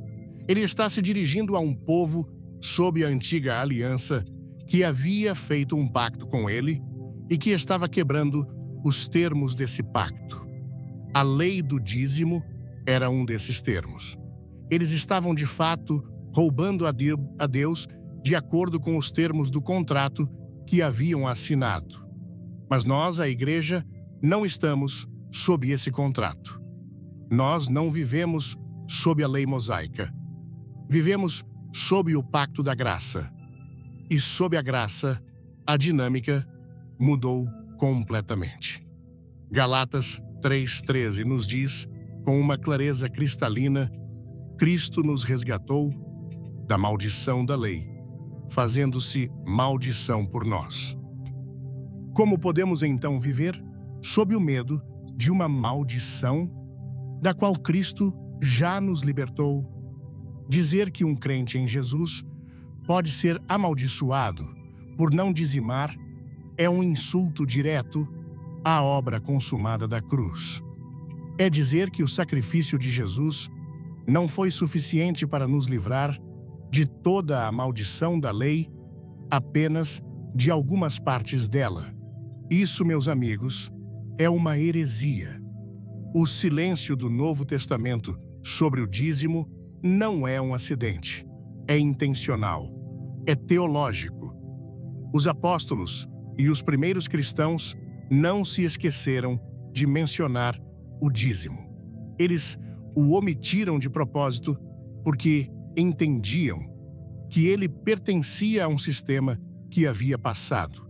Ele está se dirigindo a um povo sob a antiga aliança, que havia feito um pacto com ele e que estava quebrando os termos desse pacto. A lei do dízimo era um desses termos. Eles estavam, de fato, roubando a Deus de acordo com os termos do contrato que haviam assinado. Mas nós, a igreja, não estamos sob esse contrato. Nós não vivemos sob a lei mosaica. Vivemos sob o pacto da graça. E sob a graça, a dinâmica mudou completamente. Galatas 3,13 nos diz, com uma clareza cristalina, Cristo nos resgatou da maldição da lei, fazendo-se maldição por nós. Como podemos então viver sob o medo de uma maldição da qual Cristo já nos libertou? Dizer que um crente em Jesus pode ser amaldiçoado por não dizimar é um insulto direto à obra consumada da cruz. É dizer que o sacrifício de Jesus não foi suficiente para nos livrar de toda a maldição da lei, apenas de algumas partes dela. Isso, meus amigos, é uma heresia. O silêncio do Novo Testamento sobre o dízimo não é um acidente, é intencional, é teológico. Os apóstolos e os primeiros cristãos não se esqueceram de mencionar o dízimo. Eles o omitiram de propósito porque entendiam que ele pertencia a um sistema que havia passado.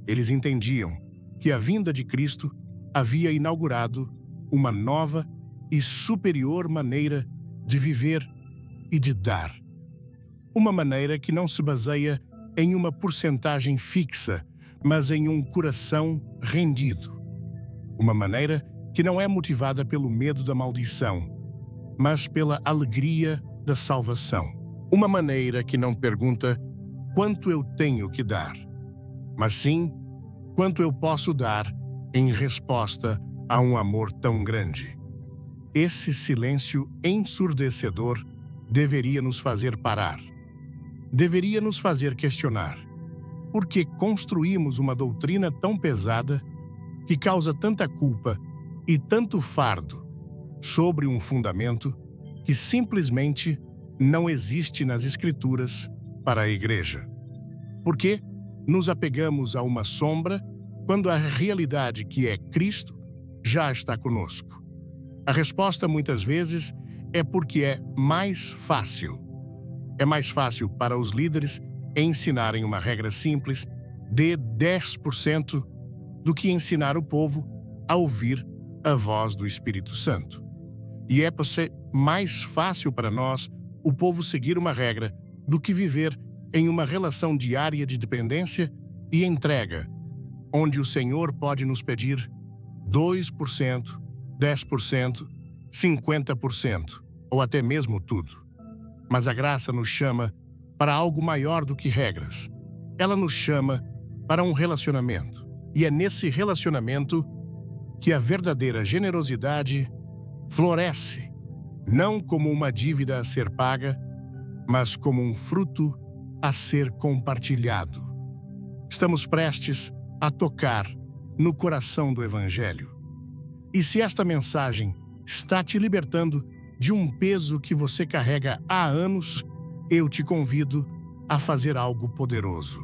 Eles entendiam que a vinda de Cristo havia inaugurado uma nova e superior maneira de viver e de dar. Uma maneira que não se baseia em uma porcentagem fixa, mas em um coração rendido. Uma maneira que não é motivada pelo medo da maldição, mas pela alegria da salvação. Uma maneira que não pergunta quanto eu tenho que dar, mas sim quanto eu posso dar em resposta a um amor tão grande. Esse silêncio ensurdecedor deveria nos fazer parar. Deveria nos fazer questionar. Por que construímos uma doutrina tão pesada que causa tanta culpa e tanto fardo sobre um fundamento que simplesmente não existe nas Escrituras para a igreja? Por que nos apegamos a uma sombra quando a realidade que é Cristo já está conosco? A resposta muitas vezes é porque é mais fácil. É mais fácil para os líderes ensinarem uma regra simples de 10% do que ensinar o povo a ouvir a voz do Espírito Santo. E é mais fácil para nós, o povo, seguir uma regra do que viver em uma relação diária de dependência e entrega, onde o Senhor pode nos pedir 2%, 10%, 50% ou até mesmo tudo. Mas a graça nos chama para algo maior do que regras. Ela nos chama para um relacionamento. E é nesse relacionamento que a verdadeira generosidade floresce, não como uma dívida a ser paga, mas como um fruto a ser compartilhado. Estamos prestes a tocar no coração do Evangelho. E se esta mensagem está te libertando de um peso que você carrega há anos, eu te convido a fazer algo poderoso.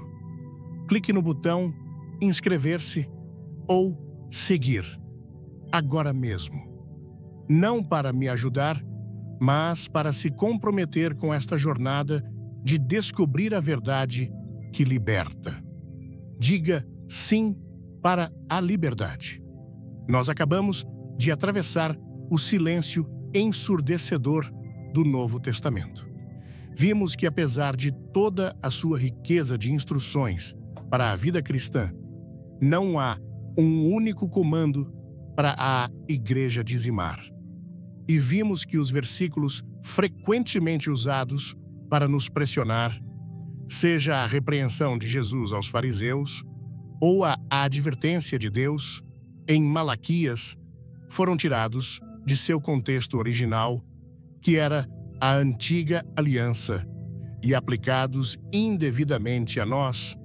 Clique no botão inscrever-se ou seguir agora mesmo. Não para me ajudar, mas para se comprometer com esta jornada de descobrir a verdade que liberta. Diga sim para a liberdade. Nós acabamos de atravessar o silêncio ensurdecedor do Novo Testamento. Vimos que, apesar de toda a sua riqueza de instruções para a vida cristã, não há um único comando para a igreja dizimar. E vimos que os versículos frequentemente usados para nos pressionar, seja a repreensão de Jesus aos fariseus ou a advertência de Deus em Malaquias, foram tirados de seu contexto original, que era a antiga aliança, e aplicados indevidamente a nós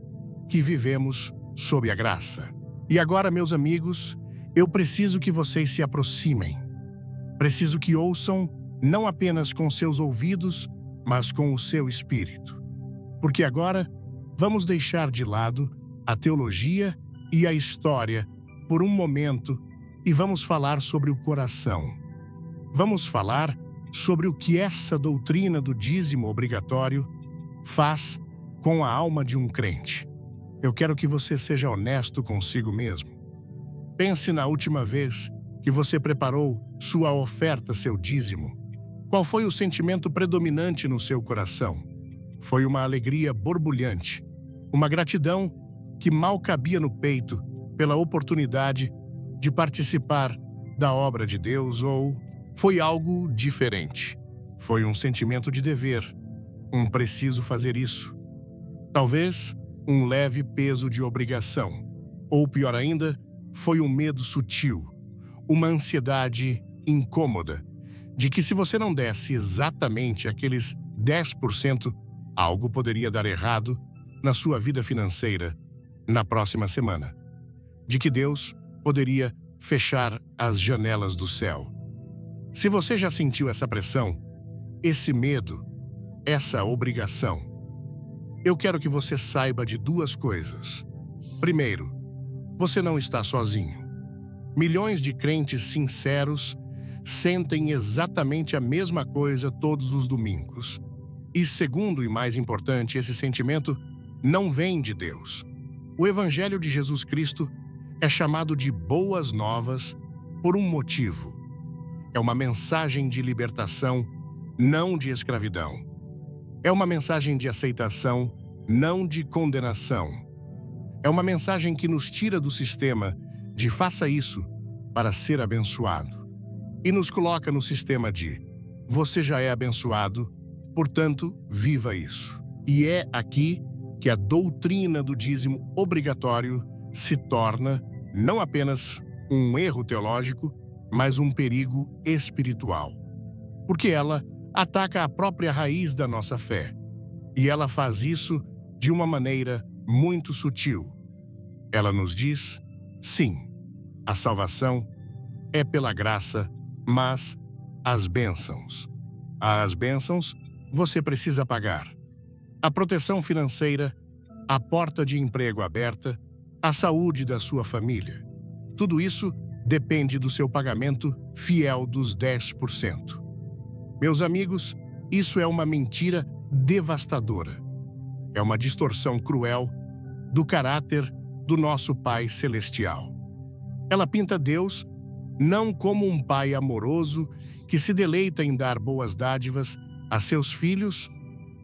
que vivemos sob a graça. E agora, meus amigos, eu preciso que vocês se aproximem. Preciso que ouçam não apenas com seus ouvidos, mas com o seu espírito. Porque agora vamos deixar de lado a teologia e a história por um momento e vamos falar sobre o coração. Vamos falar sobre o que essa doutrina do dízimo obrigatório faz com a alma de um crente. Eu quero que você seja honesto consigo mesmo. Pense na última vez que você preparou sua oferta, seu dízimo. Qual foi o sentimento predominante no seu coração? Foi uma alegria borbulhante, uma gratidão que mal cabia no peito pela oportunidade de participar da obra de Deus, ou foi algo diferente? Foi um sentimento de dever, preciso fazer isso. Talvez um leve peso de obrigação, ou pior ainda, foi um medo sutil, uma ansiedade incômoda, de que se você não desse exatamente aqueles 10%, algo poderia dar errado na sua vida financeira na próxima semana. De que Deus poderia fechar as janelas do céu. Se você já sentiu essa pressão, esse medo, essa obrigação, eu quero que você saiba de duas coisas. Primeiro, você não está sozinho. Milhões de crentes sinceros sentem exatamente a mesma coisa todos os domingos. E segundo e mais importante, esse sentimento não vem de Deus. O Evangelho de Jesus Cristo é chamado de Boas Novas por um motivo. É uma mensagem de libertação, não de escravidão. É uma mensagem de aceitação, não de condenação. É uma mensagem que nos tira do sistema de faça isso para ser abençoado e nos coloca no sistema de você já é abençoado, portanto, viva isso. E é aqui que a doutrina do dízimo obrigatório se torna não apenas um erro teológico, mas um perigo espiritual. Porque ela ataca a própria raiz da nossa fé. E ela faz isso de uma maneira muito sutil. Ela nos diz, sim, a salvação é pela graça, mas as bênçãos você precisa pagar. A proteção financeira, a porta de emprego aberta, a saúde da sua família. Tudo isso depende do seu pagamento fiel dos 10%. Meus amigos, isso é uma mentira devastadora. É uma distorção cruel do caráter do nosso Pai Celestial. Ela pinta Deus não como um pai amoroso que se deleita em dar boas dádivas a seus filhos,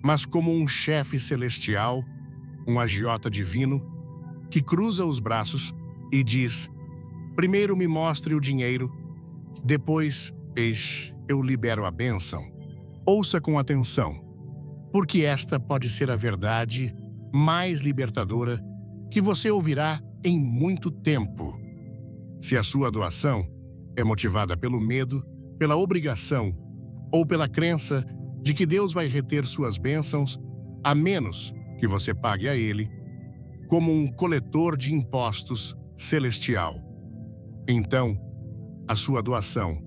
mas como um chefe celestial, um agiota divino, que cruza os braços e diz, primeiro me mostre o dinheiro, depois, eu libero a bênção. Ouça com atenção, porque esta pode ser a verdade mais libertadora que você ouvirá em muito tempo. Se a sua doação é motivada pelo medo, pela obrigação ou pela crença de que Deus vai reter suas bênçãos, a menos que você pague a Ele, como um coletor de impostos celestial. Então, a sua doação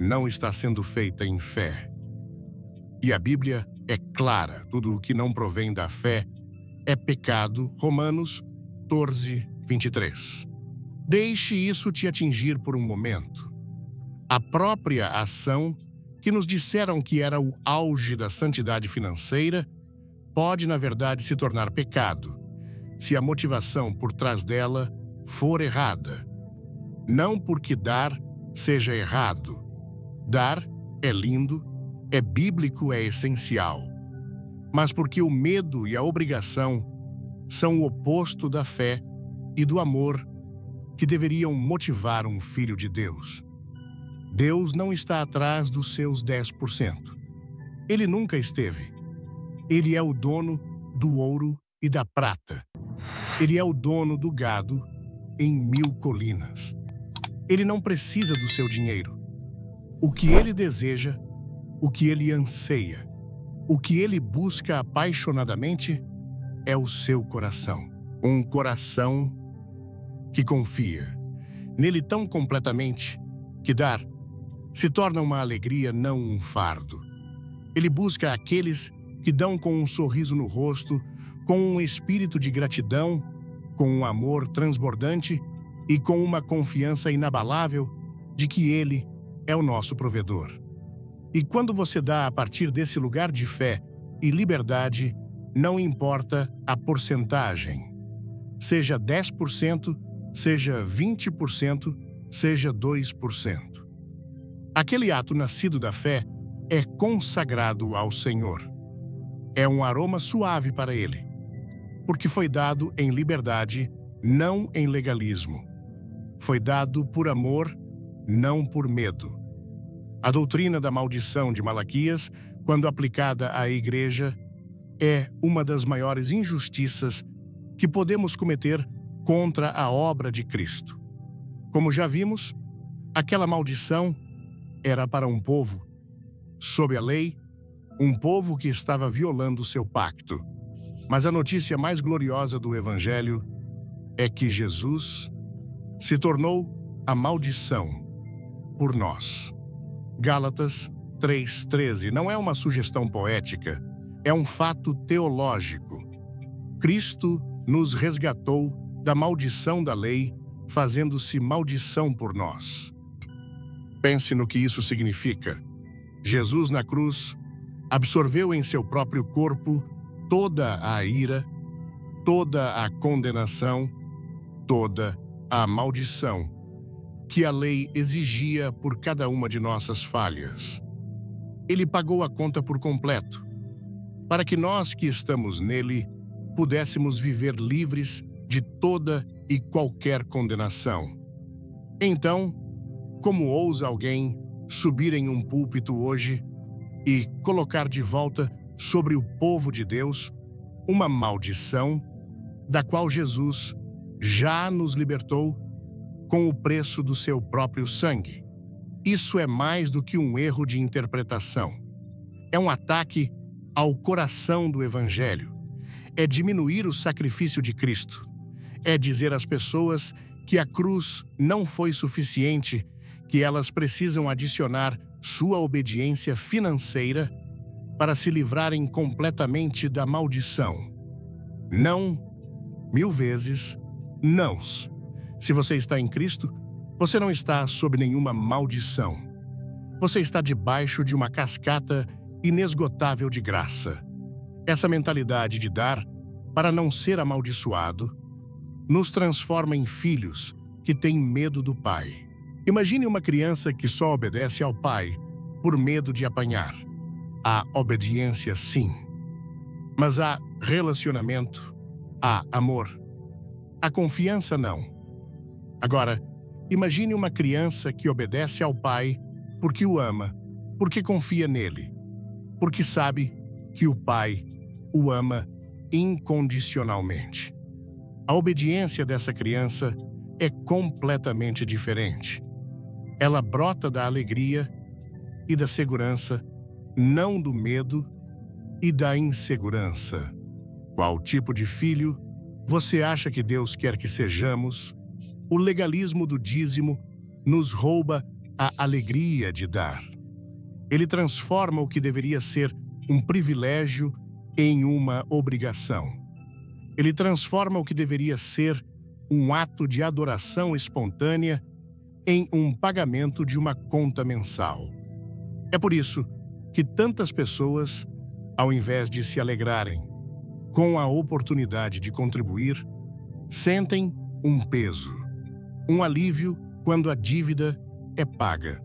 não está sendo feita em fé. E a Bíblia é clara, tudo o que não provém da fé é pecado, Romanos 14, 23. Deixe isso te atingir por um momento. A própria ação que nos disseram que era o auge da santidade financeira pode, na verdade, se tornar pecado, se a motivação por trás dela for errada. Não porque dar seja errado. Dar é lindo, é bíblico, é essencial. Mas porque o medo e a obrigação são o oposto da fé e do amor que deveriam motivar um filho de Deus. Deus não está atrás dos seus 10%. Ele nunca esteve. Ele é o dono do ouro e da prata. Ele é o dono do gado em 1000 colinas. Ele não precisa do seu dinheiro. O que ele deseja, o que ele anseia, o que ele busca apaixonadamente é o seu coração. Um coração que confia nele tão completamente que dar se torna uma alegria, não um fardo. Ele busca aqueles que dão com um sorriso no rosto, com um espírito de gratidão, com um amor transbordante e com uma confiança inabalável de que Ele é o nosso provedor. E quando você dá a partir desse lugar de fé e liberdade, não importa a porcentagem, seja 10%, seja 20%, seja 2%. Aquele ato nascido da fé é consagrado ao Senhor. É um aroma suave para Ele, porque foi dado em liberdade, não em legalismo. Foi dado por amor, não por medo. A doutrina da maldição de Malaquias, quando aplicada à igreja, é uma das maiores injustiças que podemos cometer contra a obra de Cristo. Como já vimos, aquela maldição era para um povo, sob a lei, um povo que estava violando seu pacto. Mas a notícia mais gloriosa do Evangelho é que Jesus se tornou a maldição por nós. Gálatas 3,13 não é uma sugestão poética, é um fato teológico. Cristo nos resgatou da maldição da lei, fazendo-se maldição por nós. Pense no que isso significa. Jesus na cruz absorveu em seu próprio corpo toda a ira, toda a condenação, toda a maldição que a lei exigia por cada uma de nossas falhas. Ele pagou a conta por completo, para que nós que estamos nele pudéssemos viver livres de toda e qualquer condenação. Então, como ousa alguém subir em um púlpito hoje e colocar de volta sobre o povo de Deus uma maldição da qual Jesus já nos libertou com o preço do seu próprio sangue? Isso é mais do que um erro de interpretação. É um ataque ao coração do Evangelho. É diminuir o sacrifício de Cristo. É dizer às pessoas que a cruz não foi suficiente, que elas precisam adicionar sua obediência financeira para se livrarem completamente da maldição. Não, 1000 vezes, não. Se você está em Cristo, você não está sob nenhuma maldição. Você está debaixo de uma cascata inesgotável de graça. Essa mentalidade de dar para não ser amaldiçoado nos transforma em filhos que têm medo do Pai. Imagine uma criança que só obedece ao pai por medo de apanhar. Há obediência, sim, mas há relacionamento, há amor. A confiança, não. Agora, imagine uma criança que obedece ao pai porque o ama, porque confia nele, porque sabe que o pai o ama incondicionalmente. A obediência dessa criança é completamente diferente. Ela brota da alegria e da segurança, não do medo e da insegurança. Qual tipo de filho você acha que Deus quer que sejamos? O legalismo do dízimo nos rouba a alegria de dar. Ele transforma o que deveria ser um privilégio em uma obrigação. Ele transforma o que deveria ser um ato de adoração espontânea em um pagamento de uma conta mensal. É por isso que tantas pessoas, ao invés de se alegrarem com a oportunidade de contribuir, sentem um peso, um alívio quando a dívida é paga.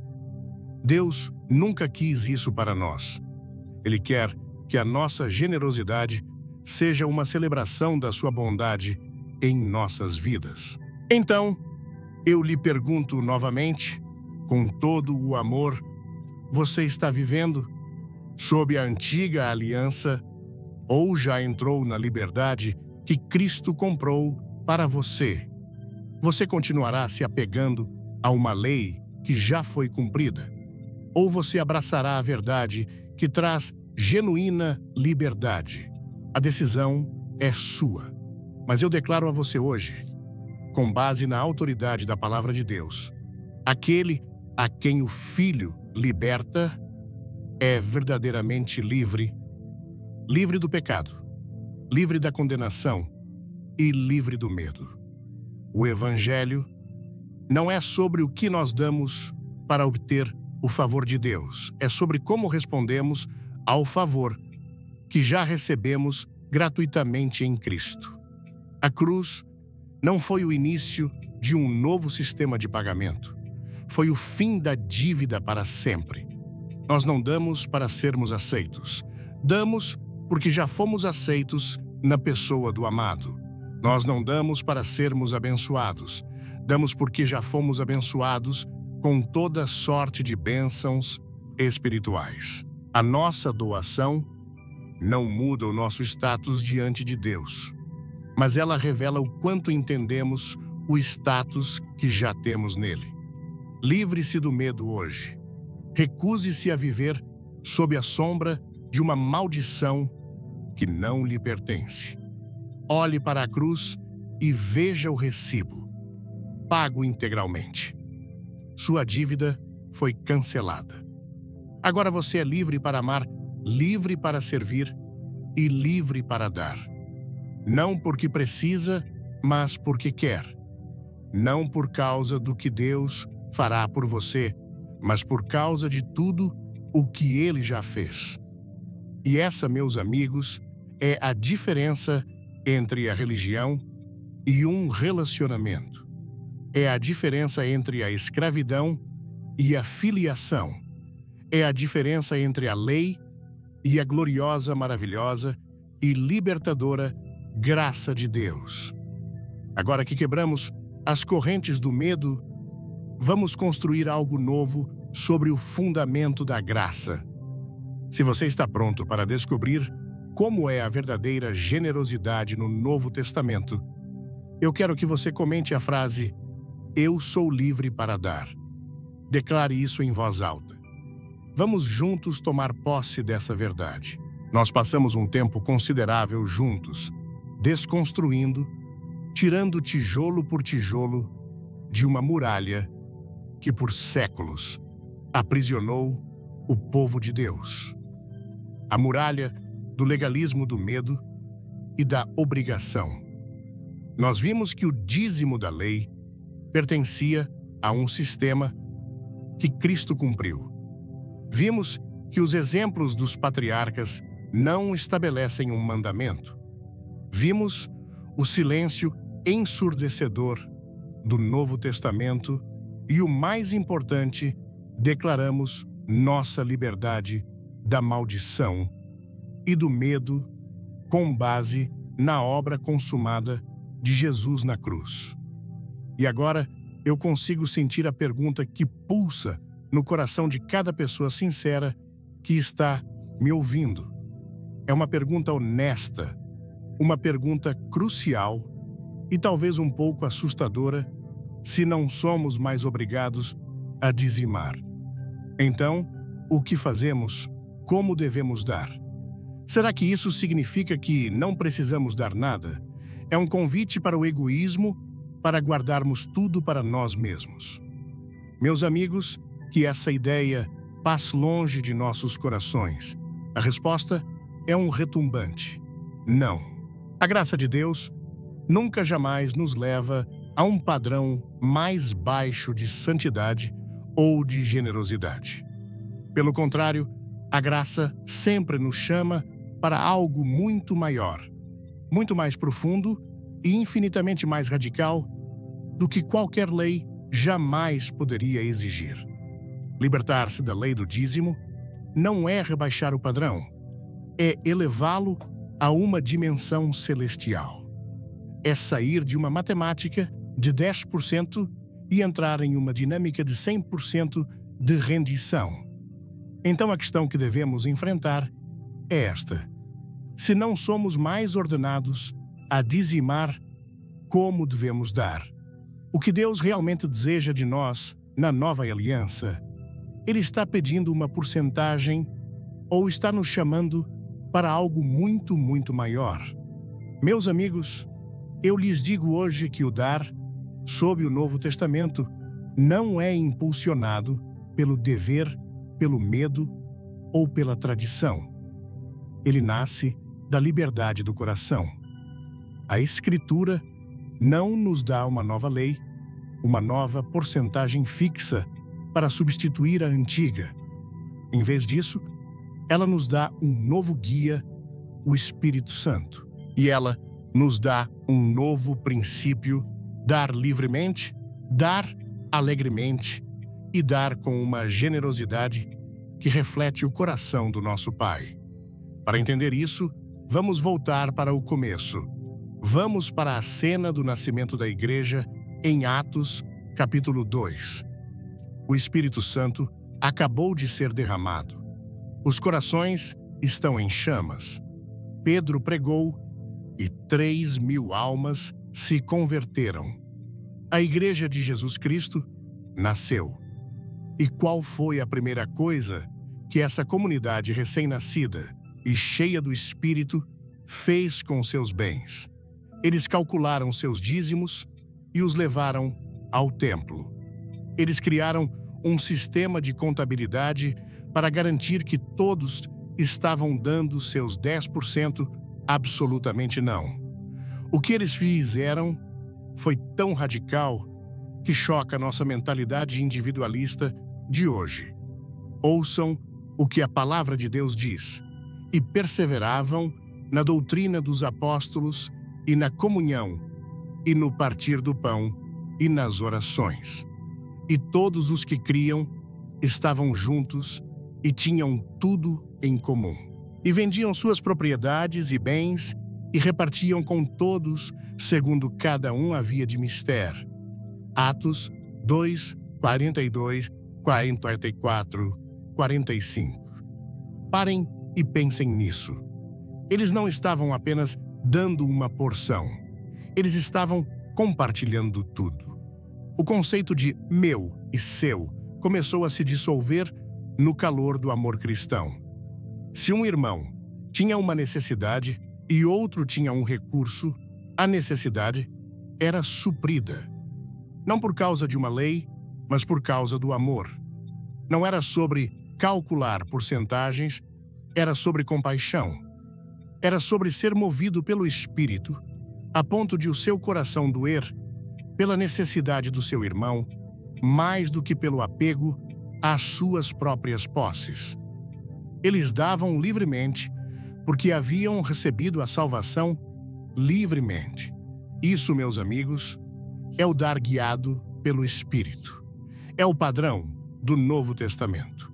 Deus nunca quis isso para nós. Ele quer que a nossa generosidade seja uma celebração da sua bondade em nossas vidas. Então, eu lhe pergunto novamente, com todo o amor, você está vivendo sob a antiga aliança ou já entrou na liberdade que Cristo comprou para você? Você continuará se apegando a uma lei que já foi cumprida? Ou você abraçará a verdade que traz genuína liberdade. A decisão é sua. Mas eu declaro a você hoje, com base na autoridade da palavra de Deus, aquele a quem o Filho liberta é verdadeiramente livre, livre do pecado, livre da condenação e livre do medo. O Evangelho não é sobre o que nós damos para obter o favor de Deus, é sobre como respondemos ao favor que já recebemos gratuitamente em Cristo. A cruz não foi o início de um novo sistema de pagamento, foi o fim da dívida para sempre. Nós não damos para sermos aceitos, damos porque já fomos aceitos na pessoa do amado. Nós não damos para sermos abençoados, damos porque já fomos abençoados com toda sorte de bênçãos espirituais. A nossa doação não muda o nosso status diante de Deus, mas ela revela o quanto entendemos o status que já temos nele. Livre-se do medo hoje. Recuse-se a viver sob a sombra de uma maldição que não lhe pertence. Olhe para a cruz e veja o recibo, pago integralmente. Sua dívida foi cancelada. Agora você é livre para amar, livre para servir e livre para dar. Não porque precisa, mas porque quer. Não por causa do que Deus fará por você, mas por causa de tudo o que Ele já fez. E essa, meus amigos, é a diferença entre a religião e um relacionamento. É a diferença entre a escravidão e a filiação. É a diferença entre a lei e a gloriosa, maravilhosa e libertadora graça de Deus. Agora que quebramos as correntes do medo, vamos construir algo novo sobre o fundamento da graça. Se você está pronto para descobrir como é a verdadeira generosidade no Novo Testamento, eu quero que você comente a frase "Eu sou livre para dar". Declare isso em voz alta. Vamos juntos tomar posse dessa verdade. Nós passamos um tempo considerável juntos, desconstruindo, tirando tijolo por tijolo de uma muralha que por séculos aprisionou o povo de Deus. A muralha do legalismo do medo e da obrigação. Nós vimos que o dízimo da lei pertencia a um sistema que Cristo cumpriu. Vimos que os exemplos dos patriarcas não estabelecem um mandamento. Vimos o silêncio ensurdecedor do Novo Testamento e, o mais importante, declaramos nossa liberdade da maldição e do medo com base na obra consumada de Jesus na cruz. E agora eu consigo sentir a pergunta que pulsa no coração de cada pessoa sincera que está me ouvindo. É uma pergunta honesta, uma pergunta crucial e talvez um pouco assustadora se não somos mais obrigados a dizimar. Então, o que fazemos? Como devemos dar? Será que isso significa que não precisamos dar nada? É um convite para o egoísmo, para guardarmos tudo para nós mesmos. Meus amigos, que essa ideia passe longe de nossos corações. A resposta é um retumbante: não. A graça de Deus nunca jamais nos leva a um padrão mais baixo de santidade ou de generosidade. Pelo contrário, a graça sempre nos chama para algo muito maior, muito mais profundo e infinitamente mais radical do que qualquer lei jamais poderia exigir. Libertar-se da lei do dízimo não é rebaixar o padrão, é elevá-lo a uma dimensão celestial. É sair de uma matemática de 10% e entrar em uma dinâmica de 100% de rendição. Então a questão que devemos enfrentar é esta: se não somos mais ordenados a dizimar, como devemos dar? O que Deus realmente deseja de nós na nova aliança? Ele está pedindo uma porcentagem ou está nos chamando para algo muito, muito maior? Meus amigos, eu lhes digo hoje que o dar, sob o Novo Testamento, não é impulsionado pelo dever, pelo medo ou pela tradição. Ele nasce da liberdade do coração. A Escritura não nos dá uma nova lei, uma nova porcentagem fixa para substituir a antiga. Em vez disso, ela nos dá um novo guia, o Espírito Santo. E ela nos dá um novo princípio: dar livremente, dar alegremente e dar com uma generosidade que reflete o coração do nosso Pai. Para entender isso, vamos voltar para o começo. Vamos para a cena do nascimento da igreja em Atos, capítulo 2. O Espírito Santo acabou de ser derramado. Os corações estão em chamas. Pedro pregou e 3.000 almas se converteram. A Igreja de Jesus Cristo nasceu. E qual foi a primeira coisa que essa comunidade recém-nascida e cheia do Espírito fez com seus bens? Eles calcularam seus dízimos e os levaram ao templo. Eles criaram um sistema de contabilidade para garantir que todos estavam dando seus 10%, absolutamente não. O que eles fizeram foi tão radical que choca nossa mentalidade individualista de hoje. Ouçam o que a palavra de Deus diz: e perseveravam na doutrina dos apóstolos e na comunhão, e no partir do pão e nas orações. E todos os que criam estavam juntos e tinham tudo em comum. E vendiam suas propriedades e bens e repartiam com todos, segundo cada um havia de mister. Atos 2, 42, 44, 45. Parem e pensem nisso. Eles não estavam apenas dando uma porção. Eles estavam compartilhando tudo. O conceito de meu e seu começou a se dissolver no calor do amor cristão. Se um irmão tinha uma necessidade e outro tinha um recurso, a necessidade era suprida. Não por causa de uma lei, mas por causa do amor. Não era sobre calcular porcentagens, era sobre compaixão. Era sobre ser movido pelo Espírito, a ponto de o seu coração doer pela necessidade do seu irmão, mais do que pelo apego às suas próprias posses. Eles davam livremente, porque haviam recebido a salvação livremente. Isso, meus amigos, é o dar guiado pelo Espírito. É o padrão do Novo Testamento.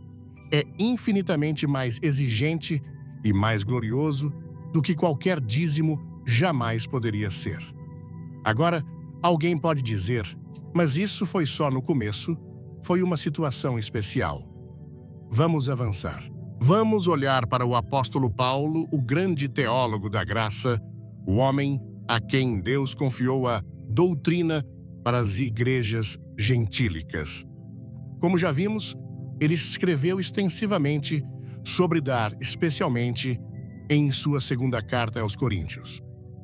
É infinitamente mais exigente e mais glorioso do que qualquer dízimo jamais poderia ser. Agora, alguém pode dizer, mas isso foi só no começo, foi uma situação especial. Vamos avançar. Vamos olhar para o apóstolo Paulo, o grande teólogo da graça, o homem a quem Deus confiou a doutrina para as igrejas gentílicas. Como já vimos, ele escreveu extensivamente sobre dar, especialmente em sua segunda carta aos Coríntios.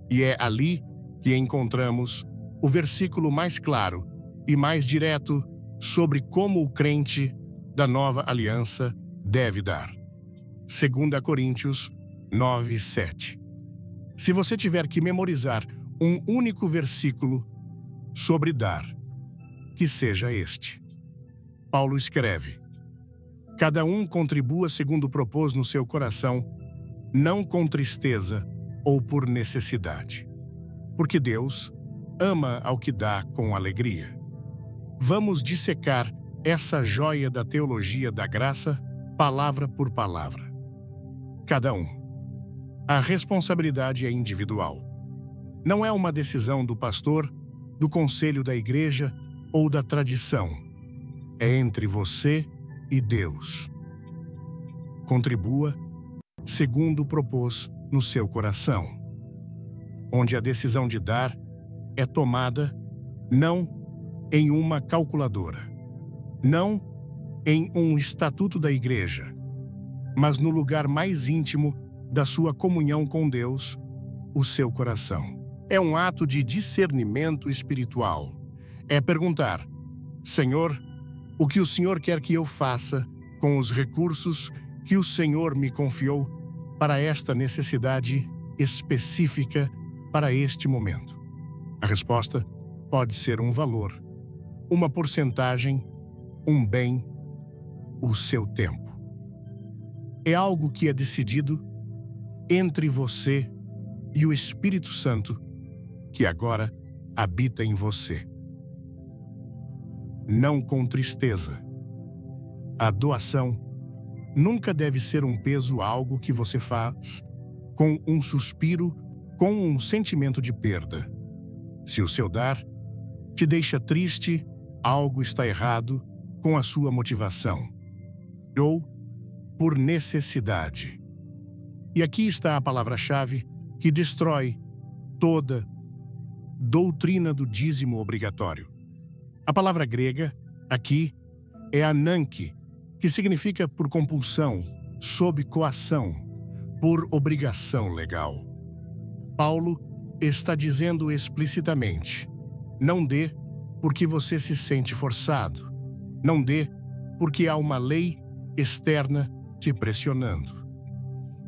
E é ali que encontramos o versículo mais claro e mais direto sobre como o crente da nova aliança deve dar. 2 Coríntios 9, 7. Se você tiver que memorizar um único versículo sobre dar, que seja este. Paulo escreve: cada um contribua segundo propôs no seu coração, não com tristeza ou por necessidade, porque Deus ama ao que dá com alegria. Vamos dissecar essa joia da teologia da graça, palavra por palavra. Cada um. A responsabilidade é individual. Não é uma decisão do pastor, do conselho da igreja ou da tradição. É entre você e Deus. Contribua segundo propôs no seu coração, onde a decisão de dar é tomada não em uma calculadora, não em um estatuto da igreja, mas no lugar mais íntimo da sua comunhão com Deus, o seu coração. É um ato de discernimento espiritual. É perguntar: Senhor, o que o Senhor quer que eu faça com os recursos que o Senhor me confiou para esta necessidade específica para este momento? A resposta pode ser um valor, uma porcentagem, um bem, o seu tempo. É algo que é decidido entre você e o Espírito Santo, que agora habita em você. Não com tristeza. A doação nunca deve ser um peso, algo que você faz com um suspiro, com um sentimento de perda. Se o seu dar te deixa triste, algo está errado com a sua motivação. Ou por necessidade. E aqui está a palavra-chave que destrói toda doutrina do dízimo obrigatório. A palavra grega, aqui, é ananke, que significa por compulsão, sob coação, por obrigação legal. Paulo está dizendo explicitamente: não dê porque você se sente forçado. Não dê porque há uma lei externa te pressionando.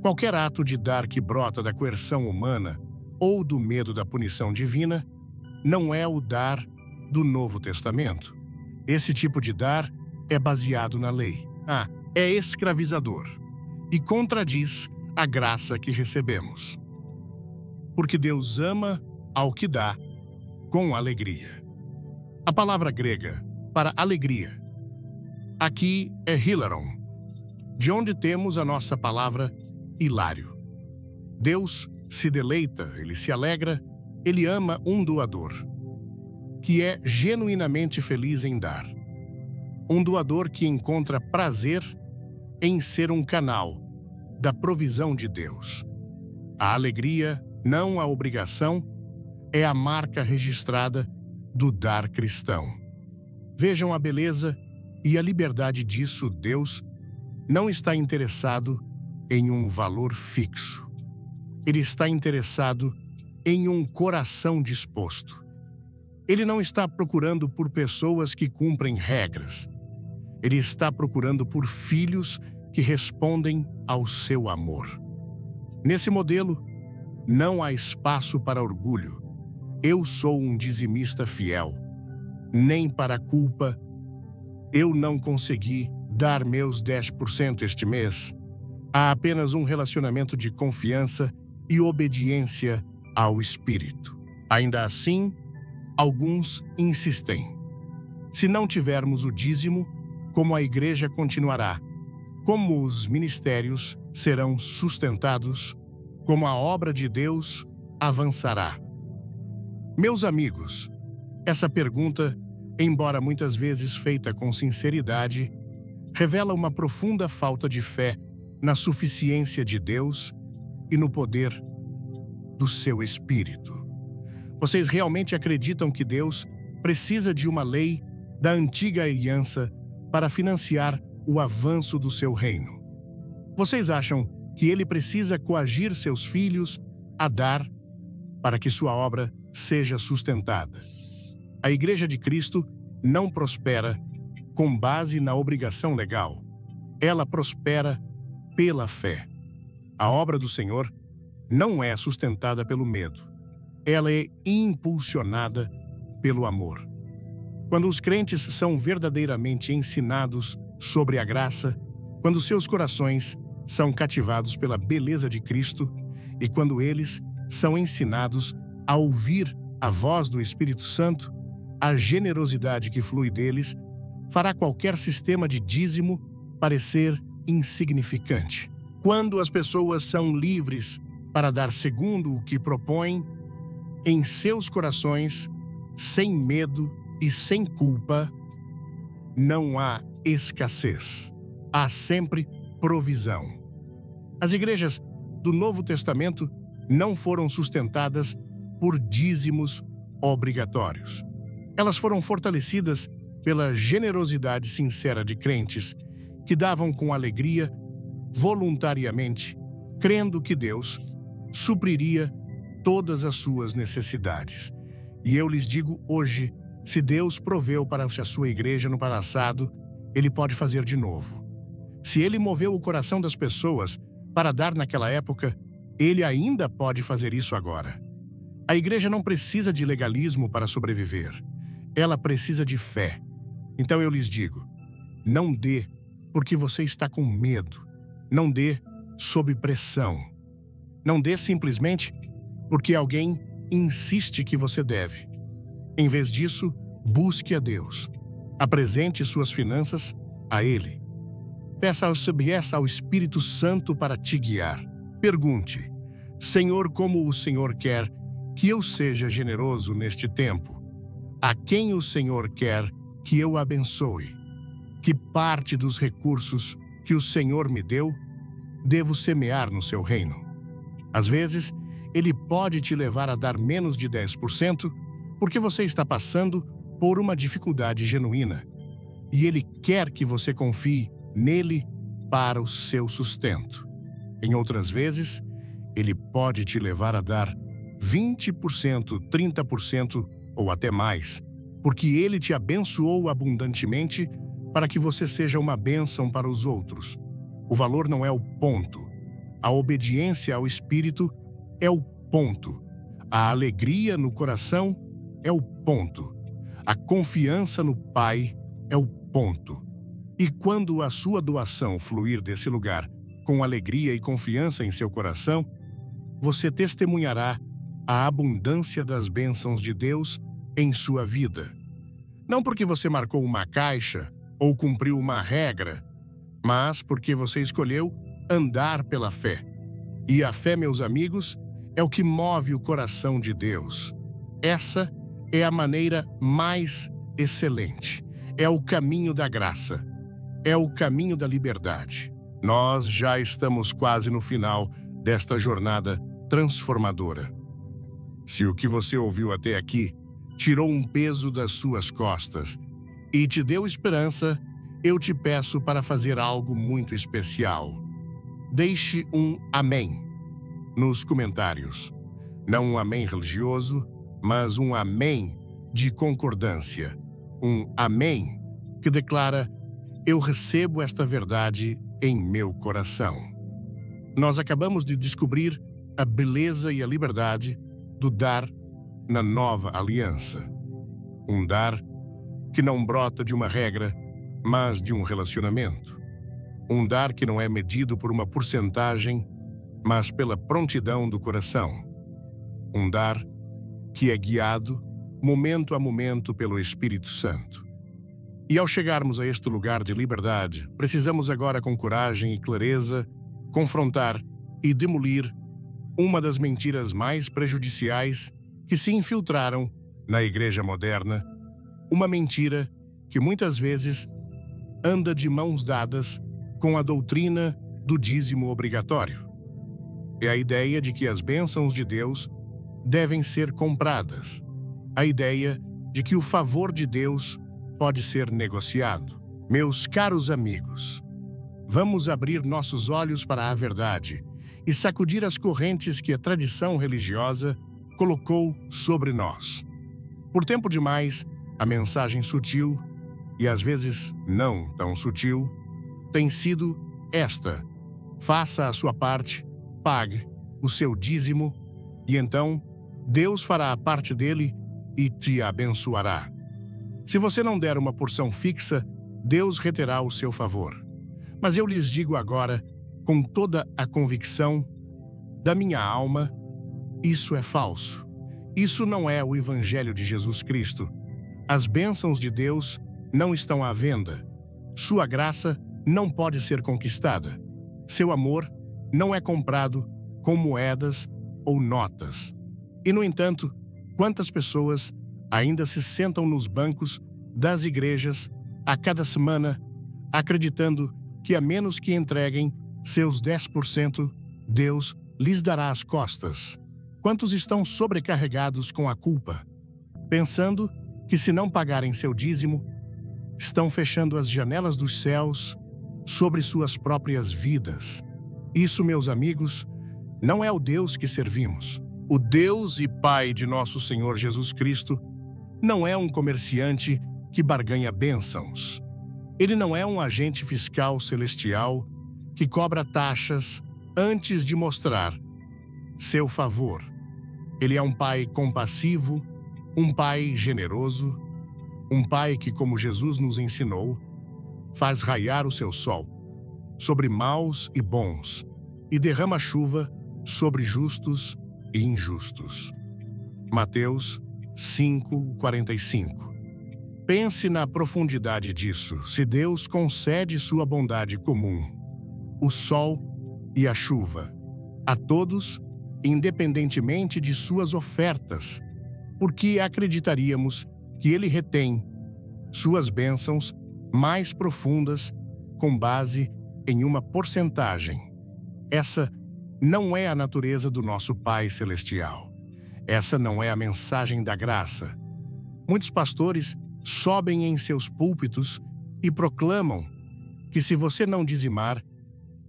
Qualquer ato de dar que brota da coerção humana ou do medo da punição divina não é o dar do Novo Testamento. Esse tipo de dar é baseado na lei. É escravizador e contradiz a graça que recebemos. Porque Deus ama ao que dá com alegria. A palavra grega para alegria aqui é hilaron, de onde temos a nossa palavra hilário. Deus se deleita, ele se alegra, ele ama um doador, que é genuinamente feliz em dar. Um doador que encontra prazer em ser um canal da provisão de Deus. A alegria, não a obrigação, é a marca registrada do dar cristão. Vejam a beleza e a liberdade disso. Deus não está interessado em um valor fixo. Ele está interessado em um coração disposto. Ele não está procurando por pessoas que cumprem regras. Ele está procurando por filhos que respondem ao seu amor. Nesse modelo, não há espaço para orgulho. Eu sou um dizimista fiel. Nem para culpa. Eu não consegui dar meus 10% este mês. Há apenas um relacionamento de confiança e obediência ao Espírito. Ainda assim, alguns insistem. Se não tivermos o dízimo, como a igreja continuará? Como os ministérios serão sustentados? Como a obra de Deus avançará? Meus amigos, essa pergunta, embora muitas vezes feita com sinceridade, revela uma profunda falta de fé na suficiência de Deus e no poder do seu Espírito. Vocês realmente acreditam que Deus precisa de uma lei da antiga aliança para financiar o avanço do seu reino? Vocês acham que ele precisa coagir seus filhos a dar para que sua obra seja sustentada? A Igreja de Cristo não prospera com base na obrigação legal. Ela prospera pela fé. A obra do Senhor não é sustentada pelo medo. Ela é impulsionada pelo amor. Quando os crentes são verdadeiramente ensinados sobre a graça, quando seus corações são cativados pela beleza de Cristo e quando eles são ensinados a ouvir a voz do Espírito Santo, a generosidade que flui deles fará qualquer sistema de dízimo parecer insignificante. Quando as pessoas são livres para dar segundo o que propõem em seus corações, sem medo e sem culpa, não há escassez. Há sempre provisão. As igrejas do Novo Testamento não foram sustentadas por dízimos obrigatórios. Elas foram fortalecidas pela generosidade sincera de crentes que davam com alegria voluntariamente, crendo que Deus supriria todas as suas necessidades. E eu lhes digo hoje, se Deus proveu para a sua igreja no passado, Ele pode fazer de novo. Se Ele moveu o coração das pessoas para dar naquela época, Ele ainda pode fazer isso agora. A igreja não precisa de legalismo para sobreviver. Ela precisa de fé. Então eu lhes digo, não dê porque você está com medo. Não dê sob pressão. Não dê simplesmente porque alguém insiste que você deve. Em vez disso, busque a Deus. Apresente suas finanças a Ele. Peça ao Espírito Santo para te guiar. Pergunte, Senhor, como o Senhor quer que eu seja generoso neste tempo? A quem o Senhor quer que eu abençoe? Que parte dos recursos que o Senhor me deu devo semear no seu reino? Às vezes, Ele pode te levar a dar menos de 10% porque você está passando por uma dificuldade genuína. E Ele quer que você confie nele para o seu sustento. Em outras vezes, Ele pode te levar a dar 20%, 30% ou até mais, porque Ele te abençoou abundantemente para que você seja uma bênção para os outros. O valor não é o ponto. A obediência ao Espírito é o ponto. A alegria no coração é o ponto. A confiança no Pai é o ponto. E quando a sua doação fluir desse lugar com alegria e confiança em seu coração, você testemunhará a abundância das bênçãos de Deus em sua vida. Não porque você marcou uma caixa ou cumpriu uma regra, mas porque você escolheu andar pela fé. E a fé, meus amigos, é o que move o coração de Deus. Essa é a maneira mais excelente. É o caminho da graça. É o caminho da liberdade. Nós já estamos quase no final desta jornada transformadora. Se o que você ouviu até aqui tirou um peso das suas costas e te deu esperança, eu te peço para fazer algo muito especial. Deixe um amém nos comentários. Não um amém religioso, mas um amém de concordância. Um amém que declara: eu recebo esta verdade em meu coração. Nós acabamos de descobrir a beleza e a liberdade do dar na nova aliança. Um dar que não brota de uma regra, mas de um relacionamento. Um dar que não é medido por uma porcentagem, mas pela prontidão do coração. Um dar que é guiado, momento a momento, pelo Espírito Santo. E ao chegarmos a este lugar de liberdade, precisamos agora, com coragem e clareza, confrontar e demolir uma das mentiras mais prejudiciais que se infiltraram na igreja moderna, uma mentira que muitas vezes anda de mãos dadas com a doutrina do dízimo obrigatório. É a ideia de que as bênçãos de Deus devem ser compradas. A ideia de que o favor de Deus pode ser negociado. Meus caros amigos, vamos abrir nossos olhos para a verdade e sacudir as correntes que a tradição religiosa colocou sobre nós. Por tempo demais, a mensagem sutil, e às vezes não tão sutil, tem sido esta: faça a sua parte, pague o seu dízimo, e então Deus fará a parte dele e te abençoará. Se você não der uma porção fixa, Deus reterá o seu favor. Mas eu lhes digo agora, com toda a convicção da minha alma, isso é falso. Isso não é o Evangelho de Jesus Cristo. As bênçãos de Deus não estão à venda. Sua graça não pode ser conquistada. Seu amor não é comprado com moedas ou notas. E, no entanto, quantas pessoas ainda se sentam nos bancos das igrejas a cada semana, acreditando que, a menos que entreguem seus 10%, Deus lhes dará as costas. Quantos estão sobrecarregados com a culpa, pensando que, se não pagarem seu dízimo, estão fechando as janelas dos céus sobre suas próprias vidas. Isso, meus amigos, não é o Deus que servimos. O Deus e Pai de nosso Senhor Jesus Cristo não é um comerciante que barganha bênçãos. Ele não é um agente fiscal celestial que cobra taxas antes de mostrar seu favor. Ele é um Pai compassivo, um Pai generoso, um Pai que, como Jesus nos ensinou, faz raiar o seu sol sobre maus e bons e derrama chuva sobre justos e injustos. Mateus 5:45. Pense na profundidade disso. Se Deus concede sua bondade comum, o sol e a chuva, a todos, independentemente de suas ofertas, por que acreditaríamos que Ele retém suas bênçãos mais profundas com base em uma porcentagem? Essa não é a natureza do nosso Pai Celestial. Essa não é a mensagem da graça. Muitos pastores sobem em seus púlpitos e proclamam que se você não dizimar,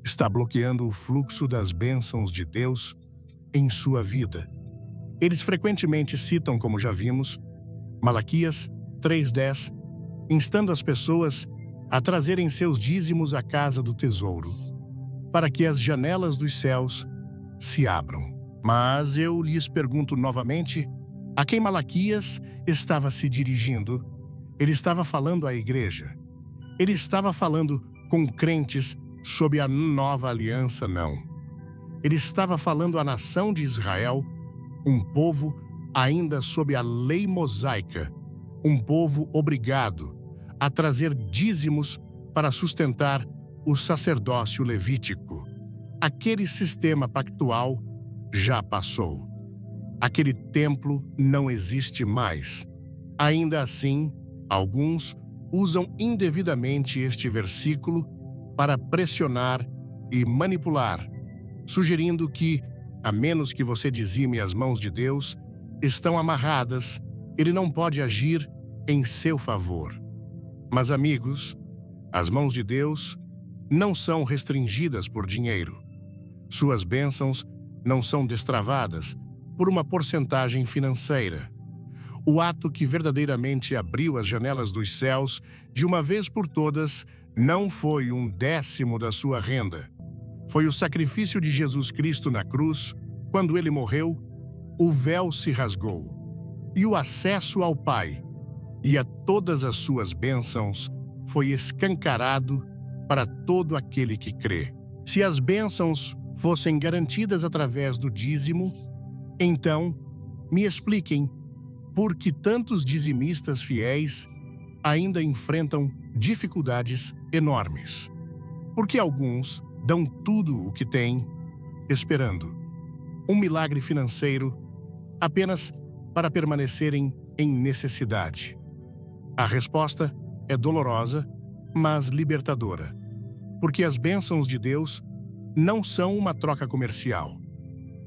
está bloqueando o fluxo das bênçãos de Deus em sua vida. Eles frequentemente citam, como já vimos, Malaquias 3:10, instando as pessoas a trazerem seus dízimos à casa do tesouro, para que as janelas dos céus se abram. Mas eu lhes pergunto novamente, a quem Malaquias estava se dirigindo? Ele estava falando à igreja. Ele estava falando com crentes sob a nova aliança, não. Ele estava falando à nação de Israel, um povo ainda sob a lei mosaica, um povo obrigado a trazer dízimos para sustentar o sacerdócio levítico. Aquele sistema pactual já passou. Aquele templo não existe mais. Ainda assim, alguns usam indevidamente este versículo para pressionar e manipular, sugerindo que, a menos que você dizime as mãos de Deus, estão amarradas, Ele não pode agir em seu favor. Mas, amigos, as mãos de Deus não são restringidas por dinheiro. Suas bênçãos não são destravadas por uma porcentagem financeira. O ato que verdadeiramente abriu as janelas dos céus de uma vez por todas não foi 1/10 da sua renda. Foi o sacrifício de Jesus Cristo na cruz. Quando ele morreu, o véu se rasgou e o acesso ao Pai e a todas as suas bênçãos foi escancarado para todo aquele que crê. Se as bênçãos fossem garantidas através do dízimo, então me expliquem por que tantos dizimistas fiéis ainda enfrentam dificuldades enormes. Porque alguns dão tudo o que têm, esperando um milagre financeiro apenas para permanecerem em necessidade. A resposta é dolorosa, mas libertadora, porque as bênçãos de Deus não são uma troca comercial.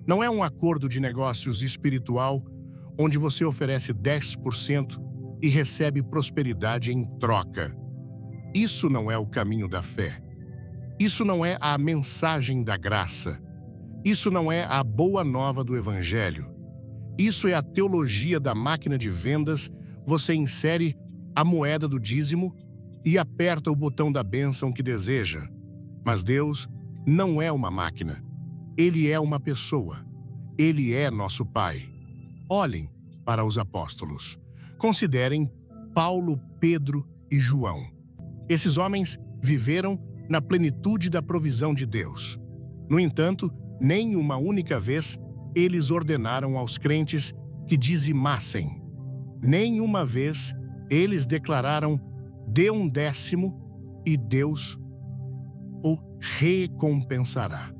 Não é um acordo de negócios espiritual onde você oferece 10% e recebe prosperidade em troca. Isso não é o caminho da fé. Isso não é a mensagem da graça. Isso não é a boa nova do Evangelho. Isso é a teologia da máquina de vendas. Você insere a moeda do dízimo e aperta o botão da bênção que deseja. Mas Deus não é uma máquina. Ele é uma pessoa. Ele é nosso Pai. Olhem para os apóstolos. Considerem Paulo, Pedro e João. Esses homens viveram na plenitude da provisão de Deus. No entanto, nem uma única vez eles ordenaram aos crentes que dizimassem. Nem uma vez eles declararam: dê 1/10 e Deus o recompensará.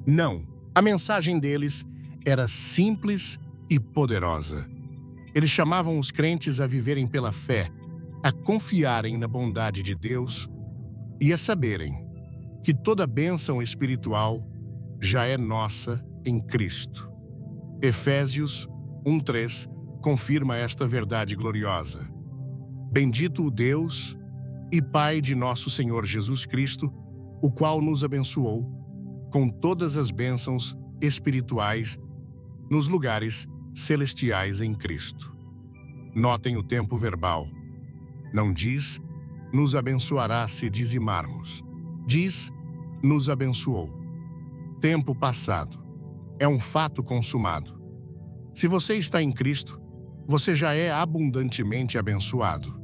Não, a mensagem deles era simples e poderosa. Eles chamavam os crentes a viverem pela fé, a confiarem na bondade de Deus e a saberem que toda bênção espiritual já é nossa em Cristo. Efésios 1:3 confirma esta verdade gloriosa. Bendito o Deus e Pai de nosso Senhor Jesus Cristo, o qual nos abençoou com todas as bênçãos espirituais nos lugares celestiais em Cristo. Notem o tempo verbal. Não diz, nos abençoará se dizimarmos. Diz, nos abençoou. Tempo passado. É um fato consumado. Se você está em Cristo, você já é abundantemente abençoado.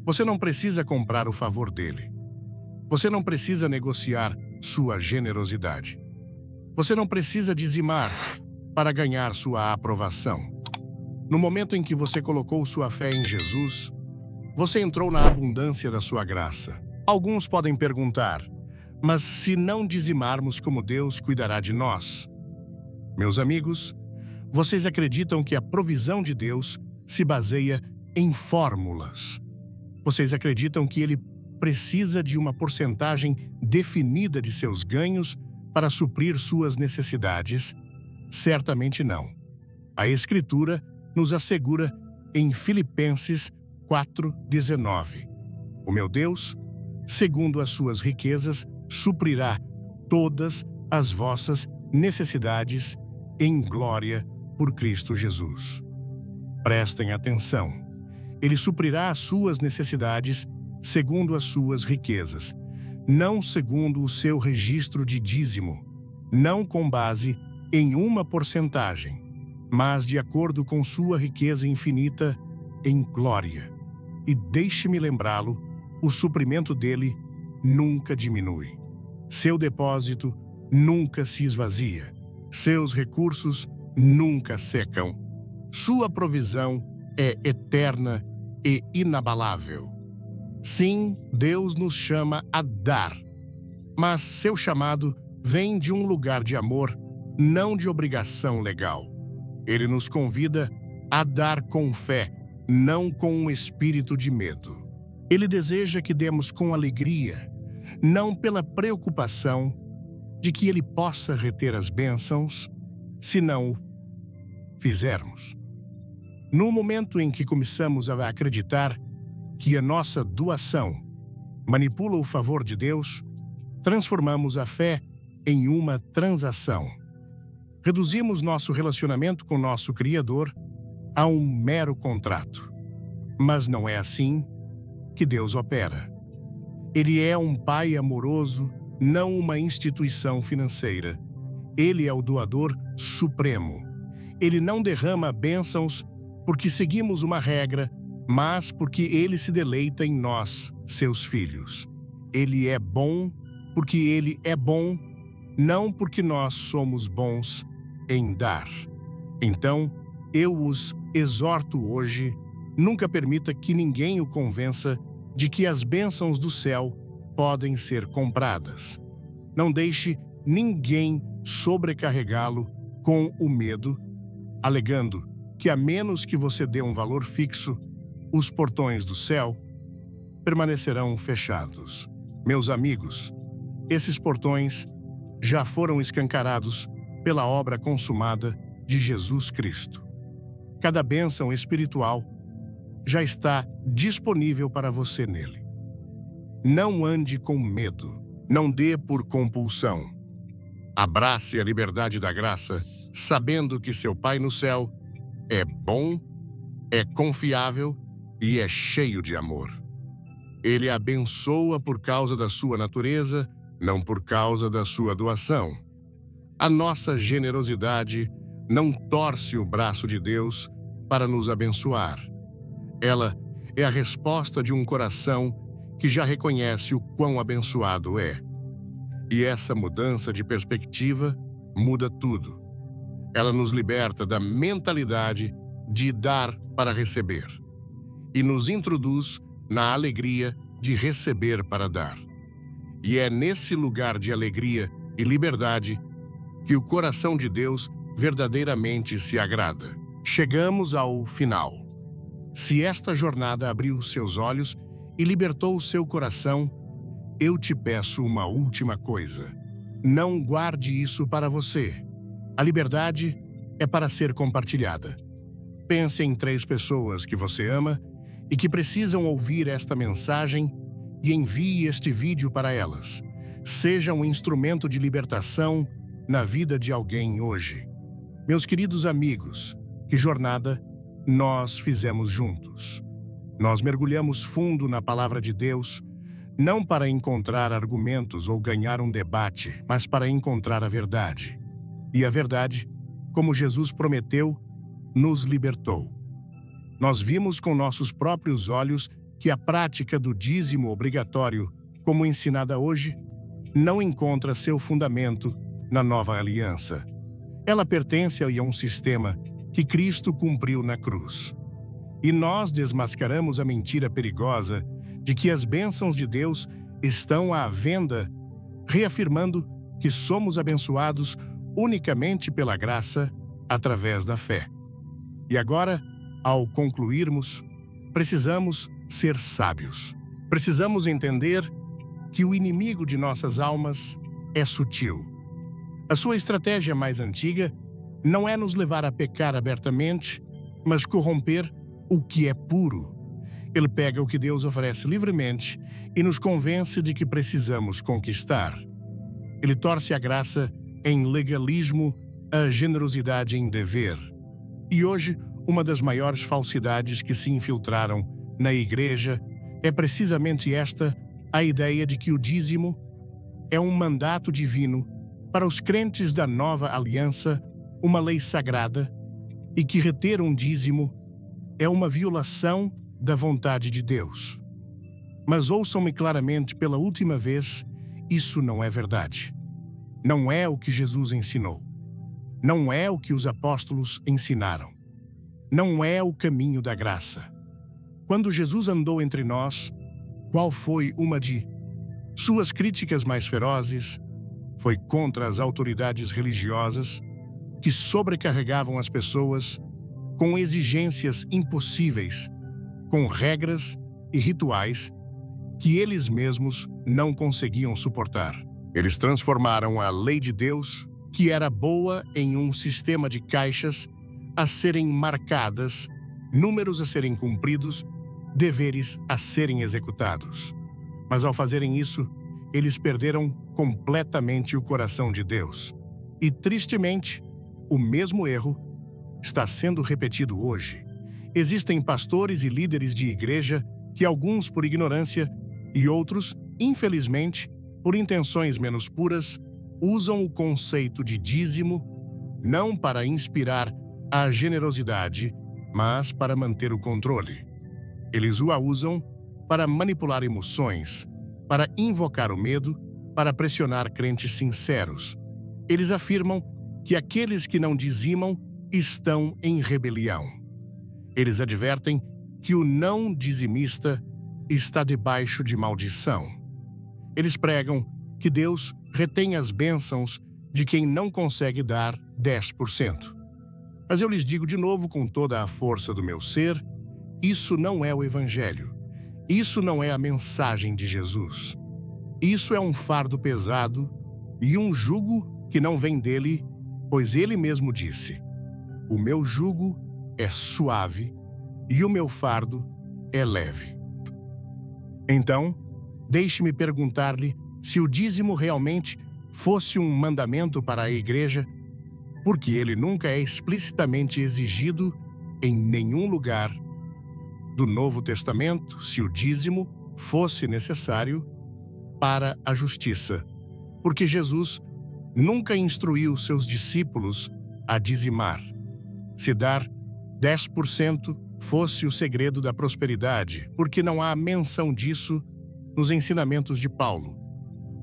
Você não precisa comprar o favor dele. Você não precisa negociar sua generosidade. Você não precisa dizimar para ganhar sua aprovação. No momento em que você colocou sua fé em Jesus, você entrou na abundância da sua graça. Alguns podem perguntar, mas se não dizimarmos, como Deus cuidará de nós? Meus amigos, vocês acreditam que a provisão de Deus se baseia em fórmulas. Vocês acreditam que Ele precisa de uma porcentagem definida de seus ganhos para suprir suas necessidades? Certamente não. A Escritura nos assegura em Filipenses 4:19. O meu Deus, segundo as suas riquezas, suprirá todas as vossas necessidades em glória por Cristo Jesus. Prestem atenção. Ele suprirá as suas necessidades segundo as suas riquezas, não segundo o seu registro de dízimo, não com base em uma porcentagem, mas de acordo com sua riqueza infinita em glória. E deixe-me lembrá-lo, o suprimento dele nunca diminui. Seu depósito nunca se esvazia. Seus recursos nunca secam. Sua provisão é eterna e inabalável. Sim, Deus nos chama a dar, mas seu chamado vem de um lugar de amor, não de obrigação legal. Ele nos convida a dar com fé, não com um espírito de medo. Ele deseja que demos com alegria, não pela preocupação de que Ele possa reter as bênçãos, se não o fizermos. No momento em que começamos a acreditar que a nossa doação manipula o favor de Deus, transformamos a fé em uma transação. Reduzimos nosso relacionamento com nosso Criador a um mero contrato. Mas não é assim que Deus opera. Ele é um Pai amoroso, não uma instituição financeira. Ele é o doador supremo. Ele não derrama bênçãos porque seguimos uma regra, mas porque Ele se deleita em nós, seus filhos. Ele é bom porque Ele é bom, não porque nós somos bons em dar. Então, eu os exorto hoje, nunca permita que ninguém o convença de que as bênçãos do céu podem ser compradas. Não deixe ninguém sobrecarregá-lo com o medo, alegando que a menos que você dê um valor fixo, os portões do céu permanecerão fechados. Meus amigos, esses portões já foram escancarados pela obra consumada de Jesus Cristo. Cada bênção espiritual já está disponível para você nele. Não ande com medo, não dê por compulsão. Abrace a liberdade da graça, sabendo que seu Pai no céu é bom, é confiável e é cheio de amor. Ele abençoa por causa da sua natureza, não por causa da sua doação. A nossa generosidade não torce o braço de Deus para nos abençoar. Ela é a resposta de um coração que já reconhece o quão abençoado é. E essa mudança de perspectiva muda tudo. Ela nos liberta da mentalidade de dar para receber e nos introduz na alegria de receber para dar. E é nesse lugar de alegria e liberdade que o coração de Deus verdadeiramente se agrada. Chegamos ao final. Se esta jornada abriu seus olhos e libertou o seu coração, eu te peço uma última coisa. Não guarde isso para você. A liberdade é para ser compartilhada. Pense em 3 pessoas que você ama e que precisam ouvir esta mensagem e envie este vídeo para elas. Seja um instrumento de libertação na vida de alguém hoje. Meus queridos amigos, que jornada nós fizemos juntos. Nós mergulhamos fundo na palavra de Deus, não para encontrar argumentos ou ganhar um debate, mas para encontrar a verdade. E a verdade, como Jesus prometeu, nos libertou. Nós vimos com nossos próprios olhos que a prática do dízimo obrigatório, como ensinada hoje, não encontra seu fundamento na nova aliança. Ela pertence a um sistema que Cristo cumpriu na cruz. E nós desmascaramos a mentira perigosa de que as bênçãos de Deus estão à venda, reafirmando que somos abençoados unicamente pela graça através da fé. E agora, ao concluirmos, precisamos ser sábios. Precisamos entender que o inimigo de nossas almas é sutil. A sua estratégia mais antiga não é nos levar a pecar abertamente, mas corromper o que é puro. Ele pega o que Deus oferece livremente e nos convence de que precisamos conquistar. Ele torce a graça em legalismo, a generosidade em dever. E hoje, uma das maiores falsidades que se infiltraram na igreja é precisamente esta, a ideia de que o dízimo é um mandato divino para os crentes da nova aliança, uma lei sagrada, e que reter um dízimo é uma violação da vontade de Deus. Mas ouçam-me claramente pela última vez, isso não é verdade. Não é o que Jesus ensinou. Não é o que os apóstolos ensinaram. Não é o caminho da graça. Quando Jesus andou entre nós, qual foi uma de suas críticas mais ferozes? Foi contra as autoridades religiosas que sobrecarregavam as pessoas com exigências impossíveis, com regras e rituais que eles mesmos não conseguiam suportar. Eles transformaram a lei de Deus, que era boa, em um sistema de caixas a serem marcadas, números a serem cumpridos, deveres a serem executados. Mas ao fazerem isso, eles perderam completamente o coração de Deus. E, tristemente, o mesmo erro está sendo repetido hoje. Existem pastores e líderes de igreja que alguns por ignorância e outros, infelizmente, por intenções menos puras, usam o conceito de dízimo não para inspirar a generosidade, mas para manter o controle. Eles o usam para manipular emoções, para invocar o medo, para pressionar crentes sinceros. Eles afirmam que aqueles que não dizimam estão em rebelião. Eles advertem que o não dizimista está debaixo de maldição. Eles pregam que Deus retém as bênçãos de quem não consegue dar 10%. Mas eu lhes digo de novo com toda a força do meu ser, isso não é o Evangelho. Isso não é a mensagem de Jesus. Isso é um fardo pesado e um jugo que não vem dele, pois ele mesmo disse: "O meu jugo é suave e o meu fardo é leve." Então, deixe-me perguntar-lhe se o dízimo realmente fosse um mandamento para a igreja, porque ele nunca é explicitamente exigido em nenhum lugar do Novo Testamento, se o dízimo fosse necessário para a justiça, porque Jesus nunca instruiu seus discípulos a dizimar. Se dar 10% fosse o segredo da prosperidade, porque não há menção disso nos ensinamentos de Paulo,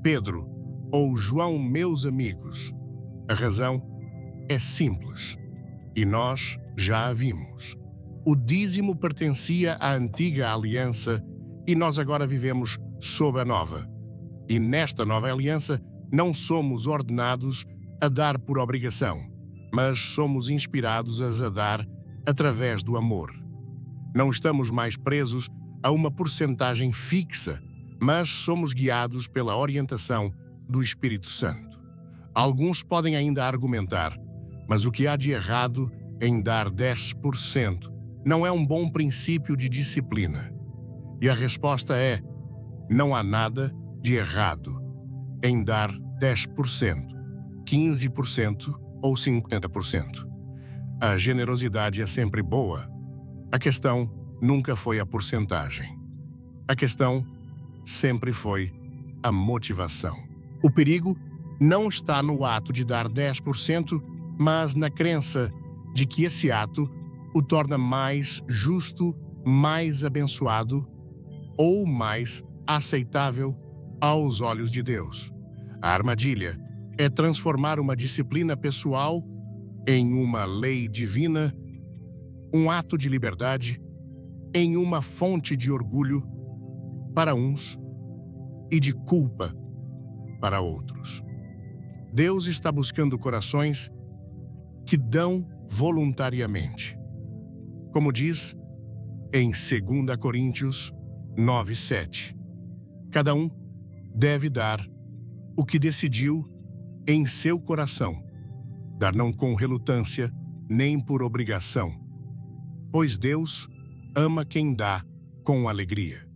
Pedro ou João, meus amigos. A razão é simples, e nós já a vimos. O dízimo pertencia à antiga aliança e nós agora vivemos sob a nova. E nesta nova aliança não somos ordenados a dar por obrigação, mas somos inspirados a dar através do amor. Não estamos mais presos a uma porcentagem fixa, mas somos guiados pela orientação do Espírito Santo. Alguns podem ainda argumentar, mas o que há de errado em dar 10% não é um bom princípio de disciplina. E a resposta é: Não há nada de errado em dar 10%, 15% ou 50%. A generosidade é sempre boa. A questão nunca foi a porcentagem. A questão sempre foi a motivação. O perigo não está no ato de dar 10%, mas na crença de que esse ato o torna mais justo, mais abençoado ou mais aceitável aos olhos de Deus. A armadilha é transformar uma disciplina pessoal em uma lei divina, um ato de liberdade em uma fonte de orgulho para uns e de culpa para outros. Deus está buscando corações que dão voluntariamente. Como diz em 2 Coríntios 9:7, cada um deve dar o que decidiu em seu coração, dar não com relutância nem por obrigação, pois Deus ama quem dá com alegria.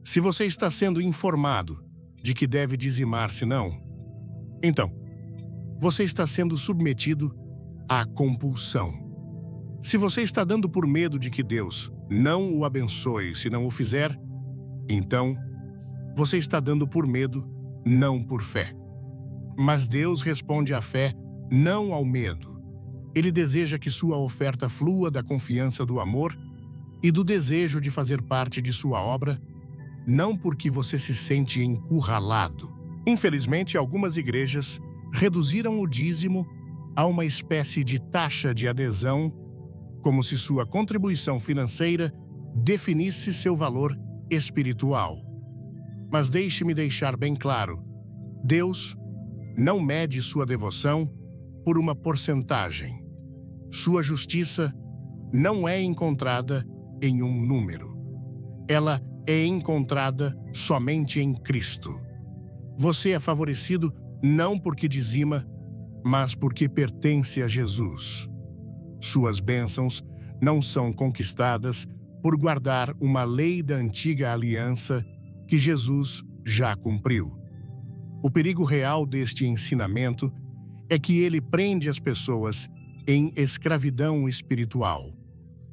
Se você está sendo informado de que deve dizimar-se não, então você está sendo submetido à compulsão. Se você está dando por medo de que Deus não o abençoe se não o fizer, então você está dando por medo, não por fé. Mas Deus responde à fé, não ao medo. Ele deseja que sua oferta flua da confiança do amor e do desejo de fazer parte de sua obra, não porque você se sente encurralado. Infelizmente, algumas igrejas reduziram o dízimo a uma espécie de taxa de adesão, como se sua contribuição financeira definisse seu valor espiritual. Mas deixe-me deixar bem claro, Deus não mede sua devoção por uma porcentagem. Sua justiça não é encontrada em um número. Ela é encontrada somente em Cristo. Você é favorecido não porque dizima, mas porque pertence a Jesus. Suas bênçãos não são conquistadas por guardar uma lei da antiga aliança que Jesus já cumpriu. O perigo real deste ensinamento é que ele prende as pessoas em escravidão espiritual.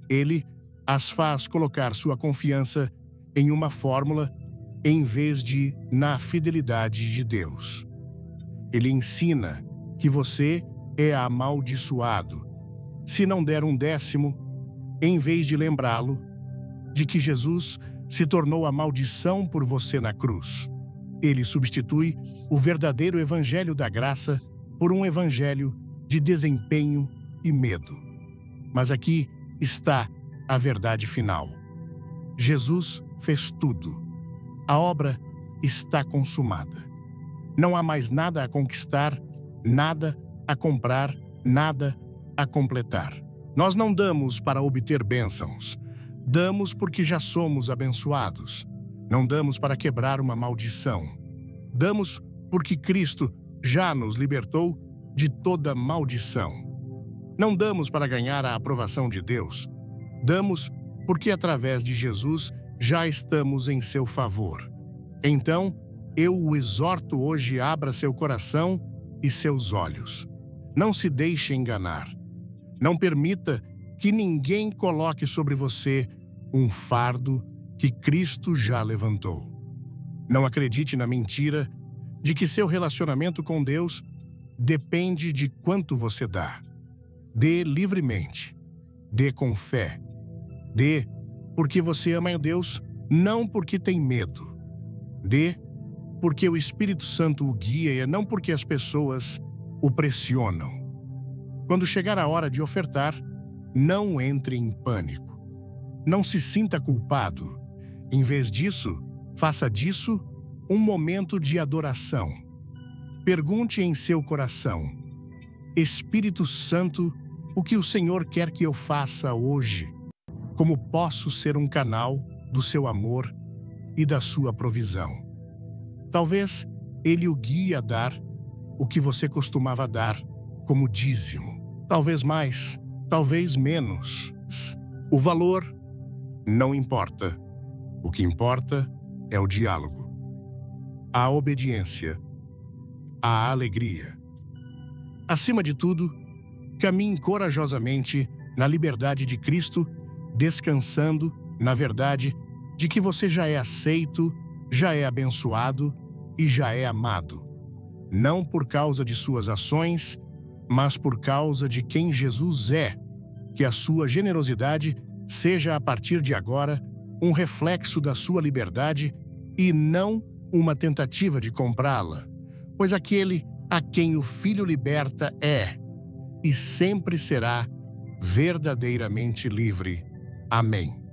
Ele as faz colocar sua confiança em uma fórmula em vez de na fidelidade de Deus. Ele ensina que você é amaldiçoado se não der um décimo, em vez de lembrá-lo de que Jesus se tornou a maldição por você na cruz. Ele substitui o verdadeiro evangelho da graça por um evangelho de desempenho e medo. Mas aqui está a verdade final. Jesus fez tudo. A obra está consumada. Não há mais nada a conquistar, nada a comprar, nada a completar. Nós não damos para obter bênçãos. Damos porque já somos abençoados. Não damos para quebrar uma maldição. Damos porque Cristo já nos libertou de toda maldição. Não damos para ganhar a aprovação de Deus. Damos porque através de Jesus já estamos em seu favor. Então, eu o exorto hoje, abra seu coração e seus olhos. Não se deixe enganar. Não permita que ninguém coloque sobre você um fardo que Cristo já levantou. Não acredite na mentira de que seu relacionamento com Deus depende de quanto você dá. Dê livremente. Dê com fé. Dê porque você ama a Deus, não porque tem medo. Dê porque o Espírito Santo o guia e não porque as pessoas o pressionam. Quando chegar a hora de ofertar, não entre em pânico. Não se sinta culpado. Em vez disso, faça disso um momento de adoração. Pergunte em seu coração: Espírito Santo, o que o Senhor quer que eu faça hoje? Como posso ser um canal do seu amor e da sua provisão? Talvez Ele o guie a dar o que você costumava dar como dízimo. Talvez mais, talvez menos. O valor não importa. O que importa é o diálogo, a obediência, a alegria. Acima de tudo, caminhe corajosamente na liberdade de Cristo, descansando na verdade de que você já é aceito, já é abençoado e já é amado. Não por causa de suas ações, mas por causa de quem Jesus é. Que a sua generosidade seja, a partir de agora, um reflexo da sua liberdade e não uma tentativa de comprá-la, pois aquele a quem o Filho liberta é e sempre será verdadeiramente livre. Amém.